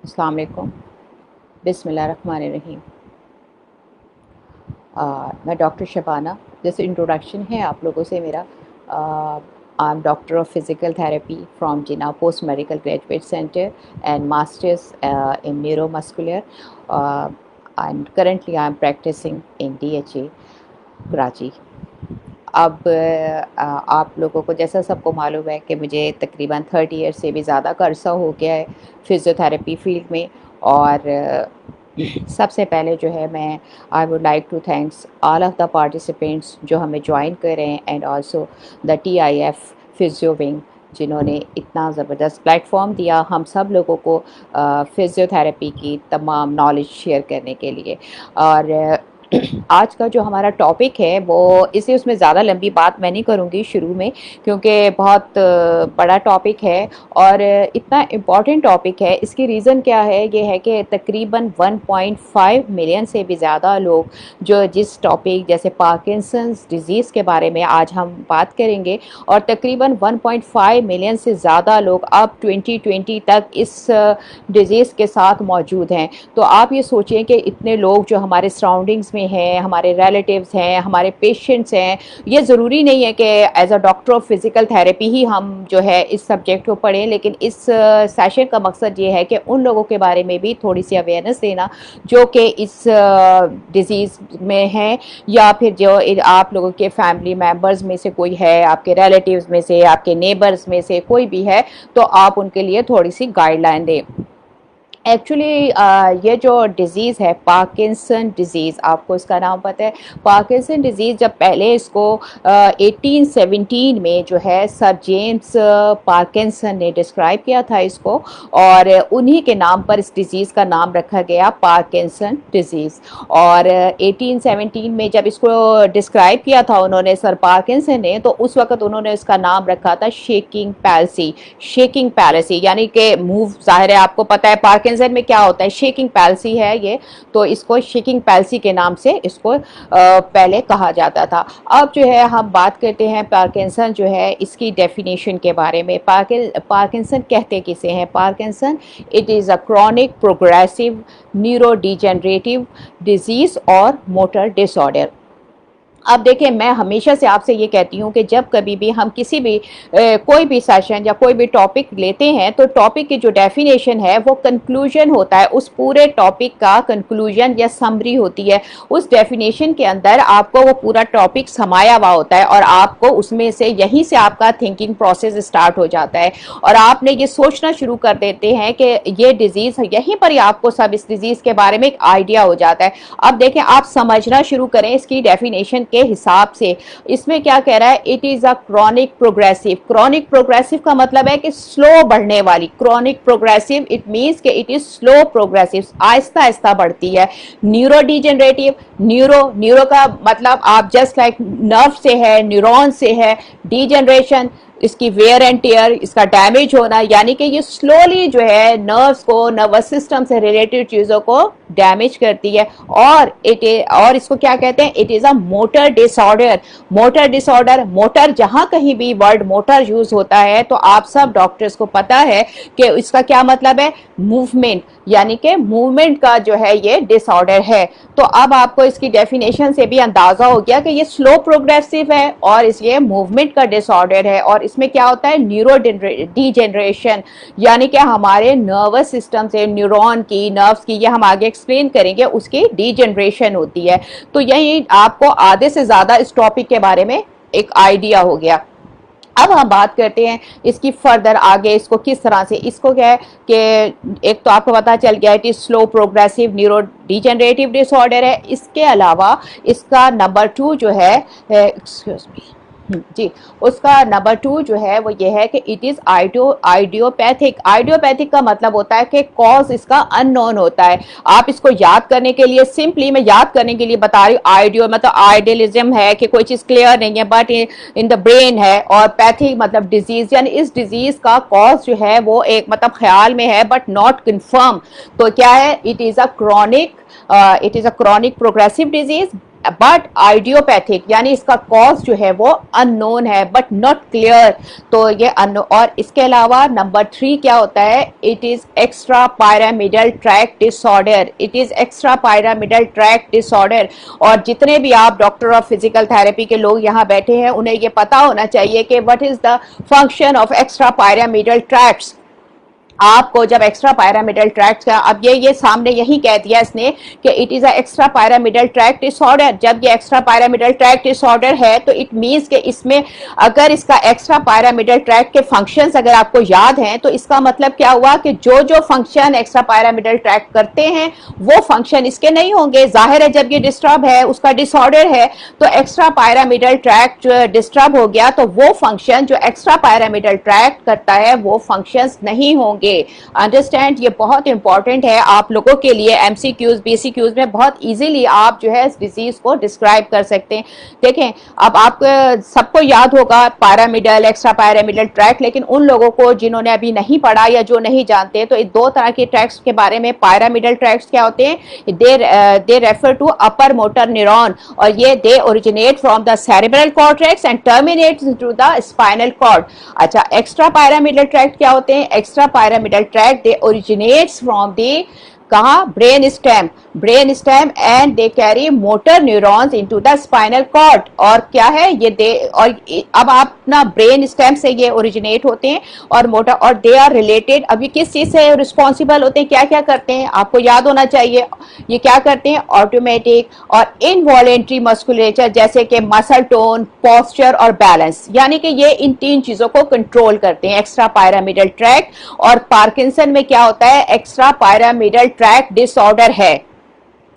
अस्सलाम वालेकुम। बिस्मिल्लाहिर्रहमानिर्रहीम। मैं डॉक्टर शबाना। जैसे इंट्रोडक्शन है आप लोगों से मेरा, I am doctor of physical therapy from Jinnah post medical graduate centre and masters in neuromuscular, and currently I am practising in DHA Karachi. अब आप लोगों को जैसा सबको मालूम है कि मुझे तकरीबन 30 ईयर से भी ज़्यादा का अरसा हो गया है फ़िज़ियोथेरेपी फ़ील्ड में। और सबसे पहले जो है मैं I would like to thanks all of the participants जो हमें ज्वाइन करें, and also the TIF physio wing जिन्होंने इतना ज़बरदस्त प्लेटफॉर्म दिया हम सब लोगों को फ़िज़ियोथेरेपी की तमाम नॉलेज शेयर करने के लिए। और आज का जो हमारा टॉपिक है वो इसे उसमें ज़्यादा लंबी बात मैं नहीं करूँगी शुरू में, क्योंकि बहुत बड़ा टॉपिक है और इतना इम्पॉर्टेंट टॉपिक है। इसकी रीज़न क्या है, ये है कि तकरीबन 1.5 मिलियन से भी ज़्यादा लोग जो जिस टॉपिक जैसे पार्किंसंस डिज़ीज़ के बारे में आज हम बात करेंगे, और तकरीबन 1.5 मिलियन से ज़्यादा लोग अब 2020 तक इस डिज़ीज़ के साथ मौजूद हैं। तो आप ये सोचें कि इतने लोग जो हमारे सराउंडिंग्स में हैं, हमारे रिलेटिव्स हैं, हमारे पेशेंट्स हैं। ये ज़रूरी नहीं है कि as a doctor of physical therapy ही हम जो है इस सब्जेक्ट को पढ़ें, लेकिन इस सेशन का मकसद ये है कि उन लोगों के बारे में भी थोड़ी सी अवेयरनेस देना जो कि इस डिज़ीज़ में हैं, या फिर जो आप लोगों के फैमिली मेम्बर्स में से कोई है, आपके रिलेटिव्स में से, आपके नेबर्स में से कोई भी है, तो आप उनके लिए थोड़ी सी गाइडलाइन दें। एक्चुअली ये जो डिज़ीज़ है पार्किंसन डिज़ीज़, आपको इसका नाम पता है? पार्किंसन डिज़ीज़ जब पहले इसको 1817 में जो है सर जेम्स पार्किंसन ने डिस्क्राइब किया था इसको, और उन्हीं के नाम पर इस डिज़ीज़ का नाम रखा गया पार्किंसन डिज़ीज़। और 1817 में जब इसको डिस्क्राइब किया था उन्होंने, सर पार्किंसन ने, तो उस वक़्त उन्होंने इसका नाम रखा था शेकिंग पैल्सी। शेकिंग पैल्सी यानी कि मूव, ज़ाहिर है आपको पता है पार्किंसन में क्या होता है, शेकिंग पैल्सी है ये, तो इसको शेकिंग पैल्सी के नाम से इसको पहले कहा जाता था। अब जो है हम बात करते हैं पार्किंसन जो है इसकी डेफिनेशन के बारे में। पार्किंसन कहते किसे हैं? Parkinson it is a chronic progressive neuro degenerative disease और मोटर डिसऑर्डर। अब देखिए, मैं हमेशा से आपसे ये कहती हूँ कि जब कभी भी हम किसी भी कोई भी सेशन या कोई भी टॉपिक लेते हैं, तो टॉपिक की जो डेफिनेशन है वो कंक्लूजन होता है, उस पूरे टॉपिक का कंक्लूजन या समरी होती है। उस डेफिनेशन के अंदर आपको वो पूरा टॉपिक समाया हुआ होता है, और आपको उसमें से यहीं से आपका थिंकिंग प्रोसेस स्टार्ट हो जाता है, और आपने ये सोचना शुरू कर देते हैं कि ये डिजीज़, यहीं पर ही आपको सब इस डिजीज़ के बारे में एक आइडिया हो जाता है। अब देखें, आप समझना शुरू करें इसकी डेफिनेशन के हिसाब से। इसमें क्या कह रहा है? It is a chronic progressive. Chronic progressive का मतलब है कि स्लो बढ़ने वाली। क्रॉनिक प्रोग्रेसिव इट मींस कि it is slow progressive, Aahista Aahista बढ़ती है। न्यूरो डिजेनरेटिव, न्यूरो का मतलब आप जस्ट लाइक नर्व से है, न्यूरॉन से है। डिजेनरेशन इसकी वेयर एंड टेयर, इसका डैमेज होना, यानी कि ये स्लोली जो है नर्व्स को, नर्वस सिस्टम से रिलेटेड चीज़ों को डैमेज करती है। और इसको क्या कहते हैं? It is a motor disorder. Motor disorder, motor, जहाँ कहीं भी वर्ड मोटर यूज होता है तो आप सब डॉक्टर्स को पता है कि इसका क्या मतलब है? मूवमेंट, यानी कि मूवमेंट का जो है ये डिसऑर्डर है। तो अब आपको इसकी डेफिनेशन से भी अंदाजा हो गया कि ये स्लो प्रोग्रेसिव है और इसलिए मूवमेंट का डिसऑर्डर है। और इसमें क्या होता है? न्यूरो डिजेनरेशन, यानी कि हमारे नर्वस सिस्टम से न्यूरॉन की, नर्व्स की, ये हम आगे एक्सप्लेन करेंगे, उसकी डिजेनरेशन होती है। तो यही आपको आधे से ज्यादा इस टॉपिक के बारे में एक आइडिया हो गया। अब हम बात करते हैं इसकी फर्दर आगे, इसको किस तरह से, इसको क्या है कि एक तो आपको पता चल गया it is slow progressive neuro degenerative disorder है। इसके अलावा इसका नंबर 2 जो है, एक्सक्यूज मी जी, उसका नंबर 2 जो है वो ये है कि इट इज आइडियोपैथिक। आइडियोपैथिक का मतलब होता है कि कॉज इसका अननोन होता है। आप इसको याद करने के लिए, सिंपली मैं याद करने के लिए बता रही हूँ, आइडियो मतलब आइडियलिज्म है कि कोई चीज क्लियर नहीं है, बट इन द ब्रेन है, और पैथिक मतलब डिजीज, यानी इस डिजीज का कॉज जो है वो एक मतलब ख्याल में है बट नॉट कंफर्म। तो क्या है? It is a chronic progressive disease but idiopathic यानी इसका कॉज जो है वो अननोन है बट नॉट क्लियर, तो ये अननोन। और इसके अलावा नंबर 3 क्या होता है, it is extra pyramidal track disorder, it is extra pyramidal track disorder. और जितने भी आप डॉक्टर ऑफ फिजिकल थेरेपी के लोग यहाँ बैठे हैं उन्हें ये पता होना चाहिए कि what is the function of extra pyramidal tracts. आपको जब एक्स्ट्रा पायरामिडल ट्रैक्ट का, अब ये सामने यही कह दिया इसने कि it is a extra pyramidal tract disorder. जब ये एक्स्ट्रा पायरामिडल ट्रैक्ट डिसऑर्डर है तो इट मींस कि इसमें अगर इसका एक्स्ट्रा पायरामिडल ट्रैक्ट के फंक्शंस अगर आपको याद हैं तो इसका मतलब क्या हुआ कि जो जो फंक्शन एक्स्ट्रा पायरामिडल ट्रैक्ट करते हैं वो फंक्शन इसके नहीं होंगे। जाहिर है जब ये डिस्टर्ब है, उसका डिसऑर्डर है, तो एक्स्ट्रा पायरामिडल ट्रैक्ट जो डिस्टर्ब हो गया तो वो फंक्शन जो एक्स्ट्रा पायरामिडल ट्रैक्ट करता है वो फंक्शंस नहीं होंगे। अंडरस्टैंड, ये बहुत इंपॉर्टेंट है आप लोगों के लिए। एमसीक्यूज बीसीक्यूज में बहुत इजीली आप जो है इस डिजीज को डिस्क्राइब कर सकते हैं। देखें, अब आपको सबको याद होगा पैरामिडल, एक्स्ट्रा पैरामिडल ट्रैक, लेकिन उन लोगों को जिन्होंने अभी नहीं पढ़ा या जो नहीं जानते तो इस दो तरह के ट्रैक्स के बारे में। पैरामिडल ट्रैक्स क्या होते हैं, they refer to upper motor neuron, और ये they originate from the cerebral cortex and terminate to the spinal cord. अच्छा, एक्स्ट्रा पैरामिडल ट्रैक्ट क्या होते हैं, extra pyramidal tract they originates from the कहा brain stem and they carry motor neurons into the spinal cord. और क्या है ये दे, और अब आप ना ब्रेन स्टेम से ये ओरिजिनेट होते हैं और मोटर, और दे आर रिलेटेड। अभी किस चीज से रिस्पॉन्सिबल होते हैं, क्या क्या करते हैं आपको याद होना चाहिए। ये क्या करते हैं, ऑटोमेटिक और इनवॉलेंट्री मस्कुलेचर, जैसे कि मसल टोन, पोस्चर और बैलेंस, यानी कि ये इन 3 चीजों को कंट्रोल करते हैं एक्स्ट्रा पैरामिडल ट्रैक्ट। और पार्किंसन में क्या होता है, एक्स्ट्रा पैरामिडल ट्रैक डिसऑर्डर है।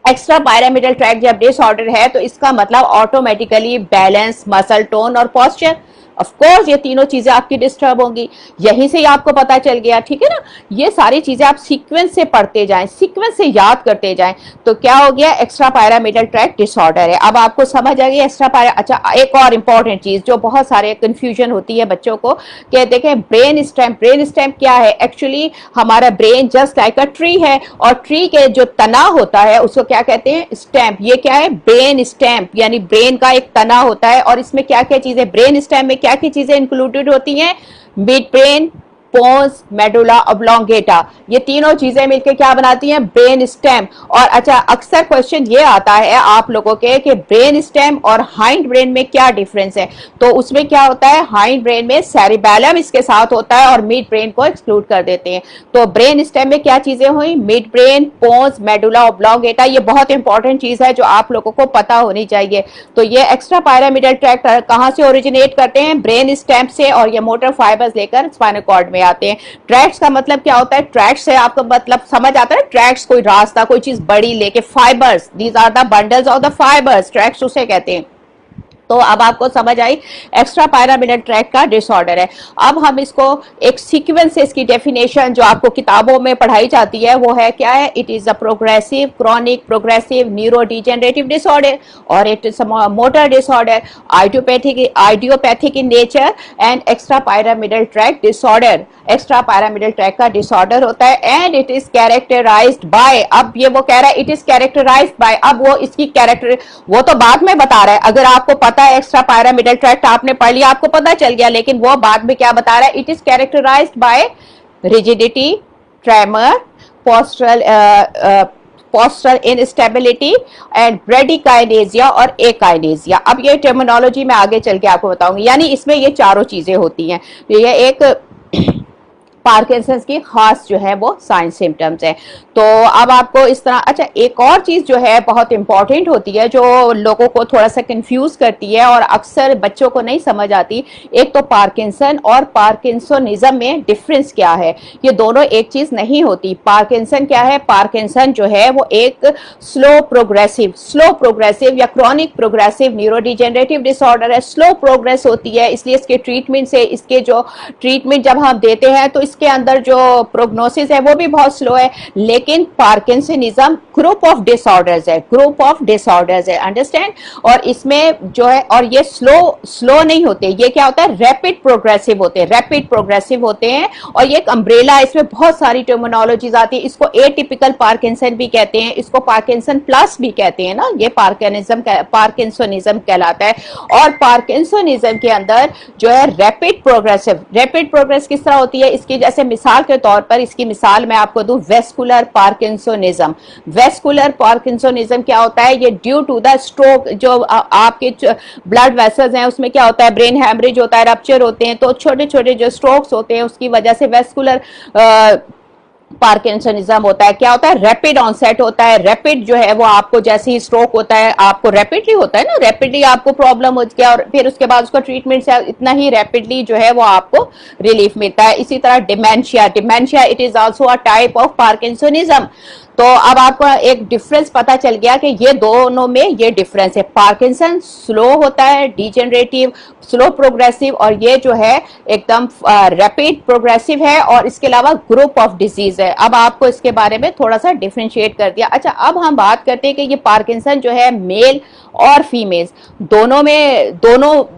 एक्स्ट्रा पैरामिडल ट्रैक जब डिसऑर्डर है तो इसका मतलब ऑटोमेटिकली बैलेंस, मसल टोन और पोस्चर, ऑफ कोर्स ये तीनों चीजें आपकी डिस्टर्ब होंगी। यहीं से ही आपको पता चल गया, ठीक है ना। ये सारी चीजें आप सीक्वेंस से पढ़ते जाएं, सीक्वेंस से याद करते जाएं, तो क्या हो गया, एक्स्ट्रा पैरामिडल ट्रैक डिसऑर्डर है। अब आपको समझ आ गई एक्स्ट्रा पैरा। अच्छा, एक और इंपॉर्टेंट चीज जो बहुत सारे कंफ्यूजन होती है बच्चों को, कि देखें ब्रेन स्टेम क्या है। एक्चुअली हमारा brain just like a tree है, और ट्री के जो तना होता है उसको क्या कहते हैं, स्टेम। ये क्या है, ब्रेन स्टेम, यानी ब्रेन का एक तना होता है। और इसमें क्या क्या चीजें ब्रेन स्टेम में क्या क्या चीजें इंक्लूडेड होती हैं, midbrain, pons, medulla oblongata, ये तीनों चीजें मिलकर क्या बनाती हैं, ब्रेन स्टेम। और अच्छा, अक्सर क्वेश्चन ये आता है आप लोगों के कि ब्रेन स्टेम और हाइंड ब्रेन में क्या डिफरेंस है। तो उसमें क्या होता है, हाइंड ब्रेन में सेरिबेलम इसके साथ होता है और मिड ब्रेन को एक्सक्लूड कर देते हैं। तो ब्रेन स्टेम में क्या चीजें हुई, midbrain, pons, medulla oblongata. ये बहुत इंपॉर्टेंट चीज है जो आप लोगों को पता होनी चाहिए। तो ये एक्स्ट्रा पैरामिडल ट्रैक्ट कहां से ओरिजिनेट करते हैं, ब्रेन स्टेम से, और ये मोटर फाइबर्स लेकर स्पाइनल कॉर्ड में आते हैं। ट्रैक्ट्स का मतलब क्या होता है, ट्रैक्ट से आपको मतलब समझ आता है, ट्रैक्ट्स कोई रास्ता, कोई चीज बड़ी लेके, fibres, these are the bundles of the fibres, tracts उसे कहते हैं। तो अब आपको समझ आई एक्स्ट्रा पैरामिडल ट्रैक का डिसऑर्डर है। अब हम इसको एक सीक्वेंस से इसकी डेफिनेशन जो आपको किताबों में पढ़ाई जाती है वो है क्या है, it is a progressive chronic progressive neurodegenerative disorder, और it is motor disorder, idiopathic in nature, and extra pyramidal tract disorder. Extra pyramidal track का डिसऑर्डर होता है and it is characterised by, अब ये वो कह रहा है इट इज कैरेक्टराइज्ड बाय, अब वो इसकी कैरेक्टर वो तो बाद में बता रहा है। अगर आपको पता है एक्स्ट्रा पैरामिडल ट्रैक्ट आपने पढ़ लिया, आपको पता चल गया, लेकिन वो बाद में क्या बता रहा है, it is characterised by rigidity, tremor, postural instability and bradykinesia और एकाइनेजिया। अब ये टर्मिनोलॉजी मैं आगे चल के आपको बताऊंगी, यानी इसमें ये चारों चीजें होती हैं। ये एक पार्किंसंस की खास जो है वो साइन सिम्टम्स है। तो अब आपको इस तरह, अच्छा एक और चीज जो है बहुत इंपॉर्टेंट होती है जो लोगों को थोड़ा सा कंफ्यूज करती है और अक्सर बच्चों को नहीं समझ आती, एक तो पार्किंसन और पार्किंसोनिज्म में डिफरेंस क्या है। ये दोनों एक चीज नहीं होती। पार्किंसन क्या है, पार्किंसन जो है वो एक स्लो प्रोग्रेसिव या क्रॉनिक प्रोग्रेसिव न्यूरोडिजेनरेटिव डिसऑर्डर है। स्लो प्रोग्रेस होती है, इसलिए इसके ट्रीटमेंट से, इसके जो ट्रीटमेंट जब हम देते हैं तो इसके अंदर जो प्रोग्नोसिस है वो भी बहुत स्लो है, लेकिन पार्किंसनिज्म ग्रुप ऑफ डिसऑर्डर्स है, ग्रुप ऑफ डिसऑर्डर्स है, अंडरस्टैंड। और इसमें जो है, और ये स्लो नहीं होते, ये क्या होता है, रैपिड प्रोग्रेसिव होते हैं, रैपिड प्रोग्रेसिव होते हैं। और ये एक अम्ब्रेला, इसमें बहुत सारी टर्मिनोलॉजीज आती है। इसको एटिपिकल पार्किंसन भी कहते हैं, इसको पार्किंसन प्लस भी कहते हैं ना, ये पार्किंसनिज्म कहलाता है। और पार्किंसनिज्म के अंदर जो है रैपिड प्रोग्रेस किस तरह होती है, इसकी जैसे मिसाल के तौर पर, इसकी मिसाल मैं आपको दूं, वेस्कुलर पार्किंसनिज्म। वेस्कुलर पार्किंसनिज्म क्या होता है, ये ड्यू टू द स्ट्रोक, जो आपके ब्लड वेसल्स हैं उसमें क्या होता है, ब्रेन हैमरेज होता है, रप्चर होते हैं, तो छोटे छोटे जो स्ट्रोक्स होते हैं उसकी वजह से वेस्कुलर पार्किंसनिज्म होता है। क्या होता है, रैपिड ऑनसेट होता है, रैपिड जो है वो आपको जैसे ही स्ट्रोक होता है, आपको रैपिडली होता है ना, रैपिडली आपको प्रॉब्लम हो गया और फिर उसके बाद उसका ट्रीटमेंट से इतना ही रैपिडली जो है वो आपको रिलीफ मिलता है। इसी तरह dementia it is also a type of parkinsonism. तो अब आपको एक डिफरेंस पता चल गया कि ये दोनों में ये डिफरेंस है, पार्किंसन स्लो होता है, डिजेनरेटिव, स्लो प्रोग्रेसिव, और ये जो है एकदम रैपिड प्रोग्रेसिव है, और इसके अलावा ग्रुप ऑफ डिजीज है। अब आपको इसके बारे में थोड़ा सा डिफरेंशिएट कर दिया। अच्छा, अब हम बात करते हैं कि ये पार्किंसन जो है मेल और फीमेल्स दोनों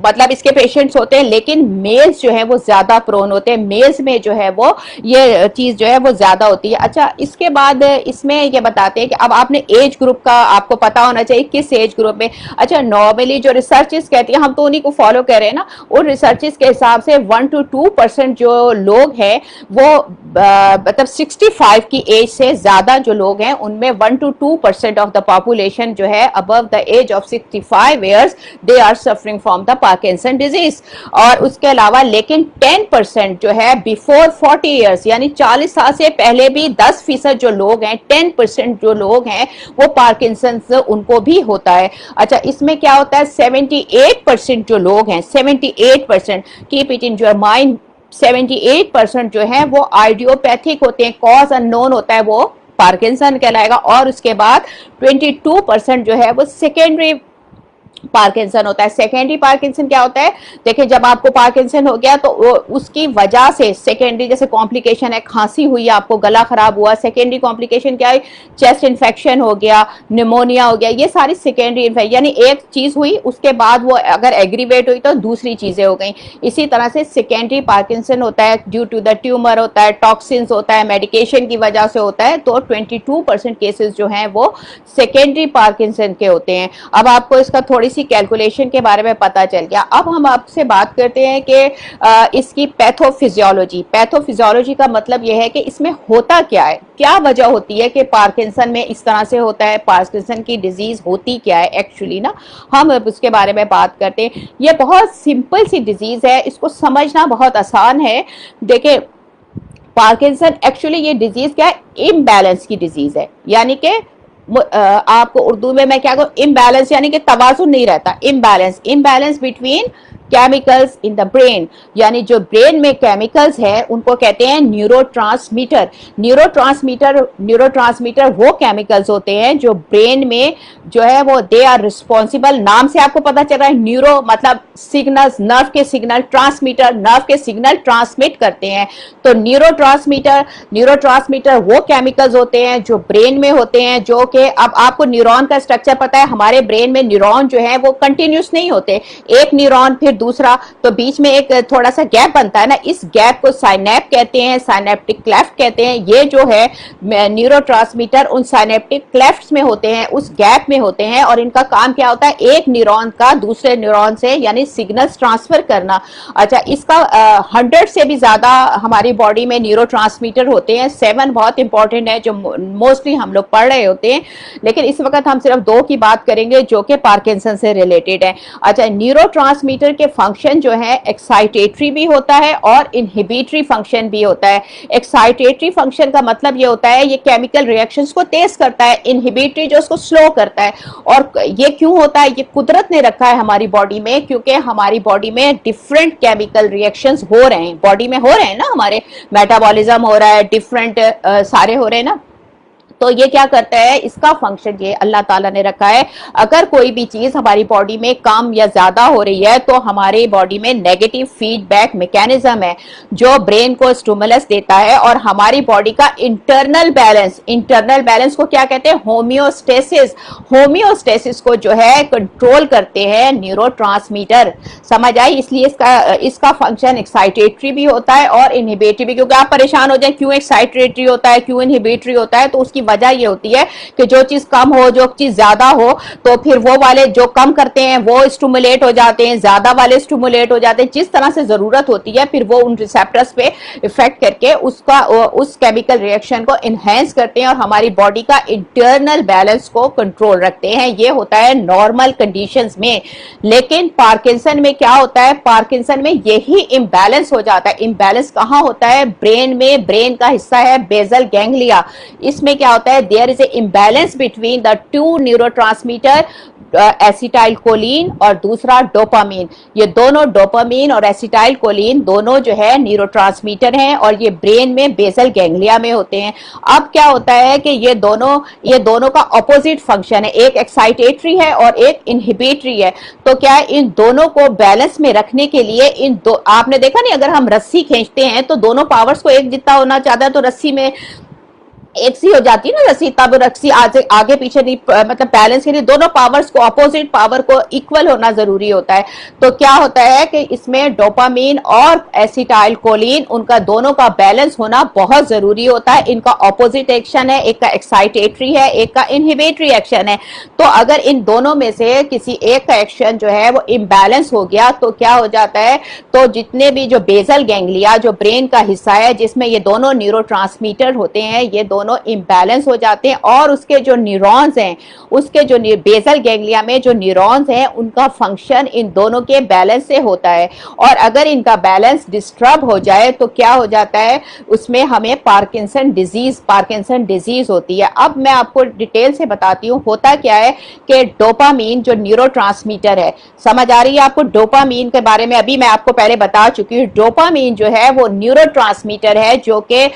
मतलब इसके पेशेंट्स होते हैं, लेकिन मेल्स जो है वो ज्यादा प्रोन होते हैं, मेल्स में जो है वो ये चीज जो है वो ज्यादा होती है। अच्छा, इसके बाद इसमें ये बताते हैं कि अब आपने एज ग्रुप का आपको पता होना चाहिए, किस एज ग्रुप में। अच्छा, नॉर्मली जो रिसर्चेस कहती है, हम तो उन्हीं को फॉलो कर रहे हैं ना, उन रिसर्चेस के हिसाब से 1 to 2% जो लोग हैं वो मतलब 65 की एज से ज्यादा जो लोग हैं उनमें 1 to 2% ऑफ द पॉपुलेशन जो है above the age of 65 years they are suffering from the Parkinson disease। और उसके अलावा लेकिन 10% जो है बिफोर 40 years, यानी 40 साल से पहले भी 10% जो लोग हैं, 10% जो लोग हैं वो पार्किंसन उनको भी होता है। अच्छा, इसमें क्या होता है, 78% जो लोग हैं, 78%, keep it in your mind, 78% जो है वो आइडियोपैथिक होते हैं, कॉज अननोन होता है, वो पार्किंसन कहलाएगा। और उसके बाद 22% जो है वो सेकेंडरी पार्किंसन होता है। सेकेंडरी पार्किंसन क्या होता है, देखिए जब आपको पार्किंसन हो गया तो उसकी वजह से सेकेंडरी जैसे कॉम्प्लिकेशन है, खांसी हुई, आपको गला खराब हुआ, सेकेंडरी कॉम्प्लिकेशन क्या है, चेस्ट इन्फेक्शन हो गया, निमोनिया हो गया, ये सारी सेकेंडरी इन्फेक्शन, यानी एक चीज हुई उसके बाद वो अगर एग्रीवेट हुई तो दूसरी चीजें हो गई। इसी तरह से सेकेंडरी पार्किंसन होता है ड्यू टू द ट्यूमर होता है, टॉक्सिन्स होता है, मेडिकेशन की वजह से होता है। तो 22% केसेस जो हैं वो सेकेंडरी पार्किंसन के होते हैं। अब आपको इसका थोड़ी सी कैलकुलेशन के बारे में पता चल गया। अब हम आपसे बात करते हैं कि इसकी पैथोफिजियोलॉजी का मतलब यह है कि इसमें होता क्या है, क्या वजह होती है कि पार्किंसन में इस तरह से होता है, पार्किंसन की डिजीज होती क्या है एक्चुअली ना, हम अब उसके बारे में बात करते हैं। ये बहुत सिंपल सी डिजीज है, इसको समझना बहुत आसान है। देखिए, पार्किंसन एक्चुअली ये डिजीज क्या है, इम्बैलेंस की डिजीज है, यानी कि आपको उर्दू में मैं क्या कहूँ, इम्बैलेंस, यानी कि तवाजुन नहीं रहता, imbalance between chemicals in the brain, यानी जो ब्रेन में केमिकल्स है उनको कहते हैं न्यूरोट्रांसमीटर। न्यूरोट्रांसमीटर वो केमिकल्स होते हैं जो ब्रेन में जो है वो दे आर रिस्पॉन्सिबल, नाम से आपको पता चल रहा है, न्यूरो मतलब सिग्नल्स, नर्व के सिग्नल, ट्रांसमीटर नर्व के सिग्नल ट्रांसमिट करते हैं। तो न्यूरोट्रांसमीटर वो केमिकल्स होते हैं जो ब्रेन में होते हैं, जो कि अब आपको न्यूरॉन का स्ट्रक्चर पता है, हमारे ब्रेन में न्यूरॉन जो है वो कंटिन्यूस नहीं होते, एक न्यूरॉन फिर दूसरा, तो बीच में एक थोड़ा सा गैप बनता है ना, इस गैप को साइनेप कहते हैं, साइनेप्टिक क्लेफ्ट कहते हैं। ये जो है न्यूरोट्रांसमीटर उन साइनेप्टिक क्लेफ्ट्स में होते हैं, उस गैप में होते हैं, और इनका काम क्या होता है, एक न्यूरॉन का दूसरे न्यूरॉन से यानी सिग्नल्स ट्रांसफर करना। अच्छा, इसका 100 से भी ज्यादा हमारी बॉडी में न्यूरोट्रांसमीटर होते हैं, 7 बहुत इंपॉर्टेंट है जो मोस्टली हम लोग पढ़ रहे होते हैं, लेकिन इस वक्त हम सिर्फ 2 की बात करेंगे जो कि पार्किंसन से रिलेटेड है। अच्छा, न्यूरोट्रांसमीटर के फंक्शन जो है एक्साइटेटरी भी होता है और इनहिबिटरी फंक्शन भी होता है। एक्साइटेटरी फंक्शन का मतलब ये होता है ये केमिकल रिएक्शंस को तेज करता है, इनहिबिटरी जो उसको स्लो करता है। और ये क्यों होता है, ये कुदरत ने रखा है हमारी बॉडी में, क्योंकि हमारी बॉडी में डिफरेंट केमिकल रिएक्शंस हो रहे हैं, बॉडी में हो रहे हैं ना, हमारे मेटाबॉलिज्म हो रहा है, डिफरेंट सारे हो रहे हैं ना, तो ये क्या करता है, इसका फंक्शन ये अल्लाह ताला ने रखा है, अगर कोई भी चीज हमारी बॉडी में कम या ज्यादा हो रही है तो हमारी बॉडी में नेगेटिव फीडबैक मैकेनिज्म है जो ब्रेन को स्टिमुलस देता है और हमारी बॉडी का इंटरनल बैलेंस को क्या कहते हैं, होम्योस्टेसिस। होम्योस्टेसिस को जो है कंट्रोल करते हैं न्यूरोट्रांसमीटर, समझ आई। इसलिए इसका फंक्शन एक्साइटेटरी भी होता है और इनहिबिटरी भी। क्योंकि आप परेशान हो जाए क्यों एक्साइटेटरी होता है, क्यों इनहिबिटरी होता है, तो उसकी वजह ये होती है कि जो चीज कम हो, जो चीज ज्यादा हो, तो फिर वो वाले जो कम करते हैं वो स्टिमुलेट हो जाते हैं, ज्यादा वाले स्टिमुलेट हो जाते हैं। जिस तरह से जरूरत होती है फिर वो उन रिसेप्टर्स पे इफेक्ट करके उस केमिकल रिएक्शन को इनहेंस करते हैं और हमारी बॉडी का इंटरनल बैलेंस को कंट्रोल रखते हैं। ये होता है नॉर्मल कंडीशंस में। लेकिन पार्किंसन में क्या होता है, पार्किंसन में यही इम्बैलेंस हो जाता है। इम्बैलेंस कहाँ होता है, ब्रेन में। ब्रेन का हिस्सा है बेसल गैंग्लिया। इसमें क्या होता है, there is a imbalance between the two neurotransmitter, acetyl choline और दूसरा डोपामीन। ये दोनों डोपामीन और एसिटाइल कोलिन दोनों जो है न्यूरोट्रांसमीटर हैं और ये ब्रेन में बेसल गैंग्लिया में होते हैं। अब क्या होता है कि ये दोनों का ऑपोजिट फंक्शन है, एक एक्साइटेटरी है और एक इनहिबिटरी है। तो क्या इन दोनों को बैलेंस में रखने के लिए आपने देखा नहीं, अगर हम रस्सी खींचते हैं तो दोनों पावर्स को एक जितना होना चाहता है तो रस्सी में एक सी हो जाती है ना रस्सी, तब रस्सी आगे पीछे नहीं, मतलब बैलेंस के लिए दोनों पावर्स को, अपोजिट पावर को इक्वल होना जरूरी होता है। तो क्या होता है कि इसमें डोपामीन और एसिटाइल कोलिन, उनका दोनों का बैलेंस होना बहुत जरूरी होता है। इनका ऑपोजिट एक्शन है, एक का एक्साइटेटरी है, एक का इनहिबिटरी एक्शन है। तो अगर इन दोनों में से किसी एक का एक्शन जो है वो इम्बैलेंस हो गया तो क्या हो जाता है, तो जितने भी जो बेसल गैंग्लिया, जो ब्रेन का हिस्सा है जिसमें ये दोनों न्यूरोट्रांसमीटर होते हैं, ये दोनों इम्बैलेंस हो जाते हैं और उसके जो न्यूरॉन्स हैं, उसके जो बेसल गैंग्लिया में जो न्यूरॉन्स हैं, उनका फंक्शन इन दोनों के बैलेंस से होता है। और अगर इनका बैलेंस डिस्टर्ब हो जाए तो क्या हो जाता है, उसमें हमें पार्किंसन डिजीज होती है। अब मैं आपको डिटेल से बताती हूँ होता क्या है कि डोपामीन जो न्यूरोट्रांसमीटर है, समझ आ रही है आपको। डोपामीन के बारे में अभी मैं आपको पहले बता चुकी हूँ। डोपामीन जो है वो न्यूरोट्रांसमीटर है जो कि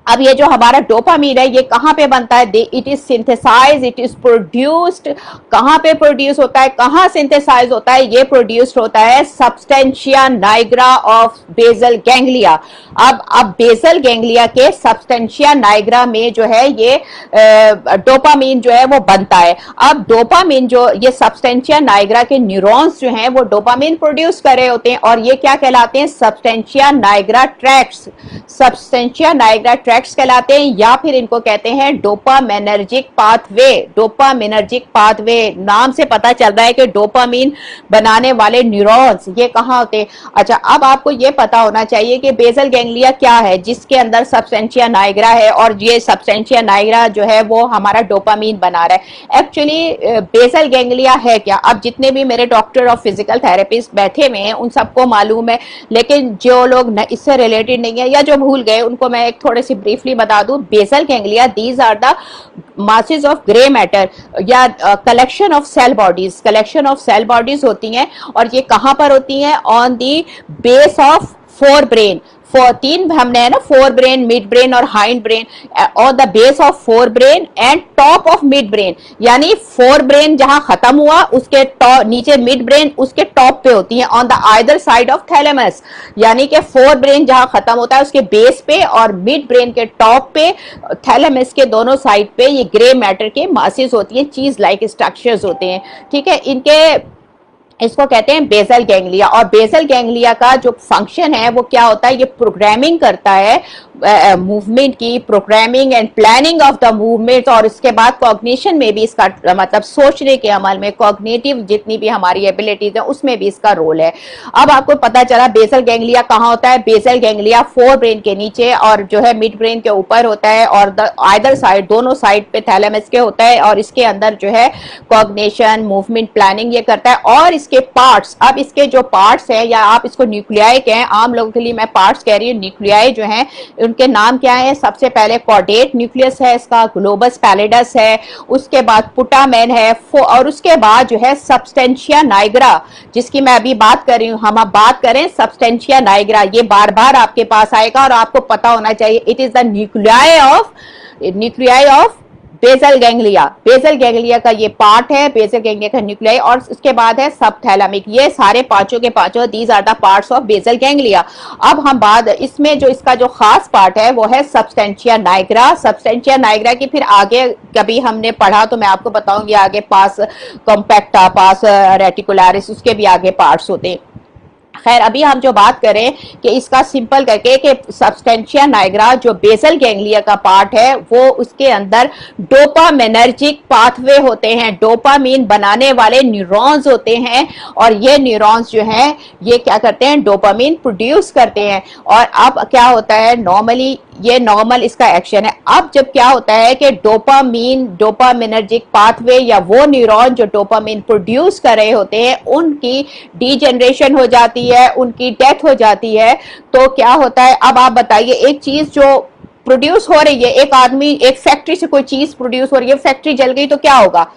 अब ये जो हमारा डोपामीन है ये कहाँ पे बनता है, it is synthesise, it is produced. कहाँ पे प्रोड्यूस होता है, कहाँ सिंथेसाइज होता है, ये प्रोड्यूस्ड होता है substantia nigra of basal ganglia. अब बेसल गैंग्लिया के सब्सटेंशिया नाइग्रा में जो है ये डोपामीन जो है वो बनता है। अब डोपामीन जो ये सब्सटेंशिया नाइग्रा के न्यूरॉन्स जो हैं वो डोपामीन प्रोड्यूस कर रहे होते हैं और ये क्या कहलाते हैं, substantia Niagara tracts. Substantia Niagara tracts कहलाते हैं या फिर इनको कहते हैं डोपामिनर्जिक पाथवे। डोपामिनर्जिक पाथवे नाम से पता चल रहा है कि डोपामीन बनाने वाले न्यूरॉन्स ये कहाँ होते हैं। अच्छा, अब आपको ये पता होना चाहिए कि बेसल गैंग्लिया क्या है, जिसके अंदर सब्सटेंशिया नाइग्रा है और ये सब्सटेंशिया नाइग्रा जो है वो हमारा डोपामीन बना रहा है। एक्चुअली बेसल गैंग्लिया है क्या, अब जितने भी मेरे डॉक्टर और फिजिकल थेरेपिस्ट बैठे हुए हैं उन सबको मालूम है, लेकिन जो लोग इससे रिलेटेड नहीं है या जो भूल गए उनको मैं एक थोड़े सी ब्रीफली बता दूं। Basal ganglia these are the masses of gray matter या कलेक्शन ऑफ सेल बॉडीज होती हैं और ये कहां पर होती हैं, on the base of forebrain. तीन हमने है ना, फोर ब्रेन, मिड ब्रेन और hindbrain, on the base of forebrain and top of midbrain. यानी फोर ब्रेन जहां खत्म हुआ उसके नीचे मिड ब्रेन उसके टॉप पे होती है, on the either side of thalamus. यानी कि फोर ब्रेन जहां खत्म होता है उसके बेस पे और मिड ब्रेन के टॉप पे, थैलेमस के दोनों साइड पे ये ग्रे मैटर के मासेस होती है, चीज लाइक स्ट्रक्चर्स होते हैं। ठीक है, इसको कहते हैं बेसल गैंग्लिया। और बेसल गैंग्लिया का जो फंक्शन है वो क्या होता है, ये प्रोग्रामिंग करता है मूवमेंट की, programming and planning of the movement, और इसके बाद कॉग्निशन में भी इसका मतलब सोचने के अमल में, कॉग्निटिव जितनी भी हमारी एबिलिटीज है उसमें भी इसका रोल है। अब आपको पता चला बेसल गैंग्लिया कहाँ होता है। बेसल गैंग्लिया फोर ब्रेन के नीचे और जो है मिड ब्रेन के ऊपर होता है और आइदर साइड, दोनों साइड पे थैलेमस के होता है और इसके अंदर जो है कॉग्निशन, मूवमेंट, प्लानिंग ये करता है। और इसके पार्ट्स, अब इसके जो पार्ट्स हैं या आप इसको न्यूक्लियाई कहें, आम लोगों के लिए मैं पार्ट्स कह रही हूँ, न्यूक्लियाई जो हैं उनके नाम क्या है। सबसे पहले कॉर्डेट न्यूक्लियस है इसका, ग्लोबस पैलिडस है, उसके बाद पुटामेन है और उसके बाद जो है सब्सटेंशिया नाइग्रा, जिसकी मैं अभी बात कर रही हूँ। हम अब बात करें सब्सटेंशिया नाइग्रा, ये बार बार आपके पास आएगा और आपको पता होना चाहिए, it is the nuclei of nuclei of basal ganglia का ये पार्ट है, बेसल गैंग्लिया का न्यूक्लियाई, और उसके बाद है सबथैलेमिक। ये सारे पांचों के पांचों these are the parts of basal ganglia. अब हम बात इसमें जो इसका जो खास पार्ट है वो है सबस्टेंशिया नाइग्रा। सबस्टेंशिया नाइग्रा की फिर आगे कभी हमने पढ़ा तो मैं आपको बताऊंगी, आगे पास कॉम्पैक्टा, पास रेटिकुलरिस, उसके भी आगे पार्ट्स होते हैं। खैर अभी हम जो बात करें कि इसका सिंपल करके कि सबस्टेंशिया नाइग्रा जो बेसल गैंग्लिया का पार्ट है वो उसके अंदर डोपामिनर्जिक पाथवे होते हैं, डोपामीन बनाने वाले न्यूरॉन्स होते हैं, और ये न्यूरॉन्स जो हैं ये क्या करते हैं, डोपामीन प्रोड्यूस करते हैं। और अब क्या होता है, नॉर्मली ये नॉर्मल इसका एक्शन है। अब जब क्या होता है कि डोपामिनर्जिक पाथवे या वो न्यूरॉन जो डोपामीन प्रोड्यूस कर रहे होते हैं उनकी डीजनरेशन हो जाती है, उनकी डेथ हो जाती है। तो क्या होता है, अब आप बताइए, एक चीज जो प्रोड्यूस हो रही है, एक आदमी, एक फैक्ट्री से कोई चीज प्रोड्यूस हो रही है, फैक्ट्री जल गई तो क्या होगा,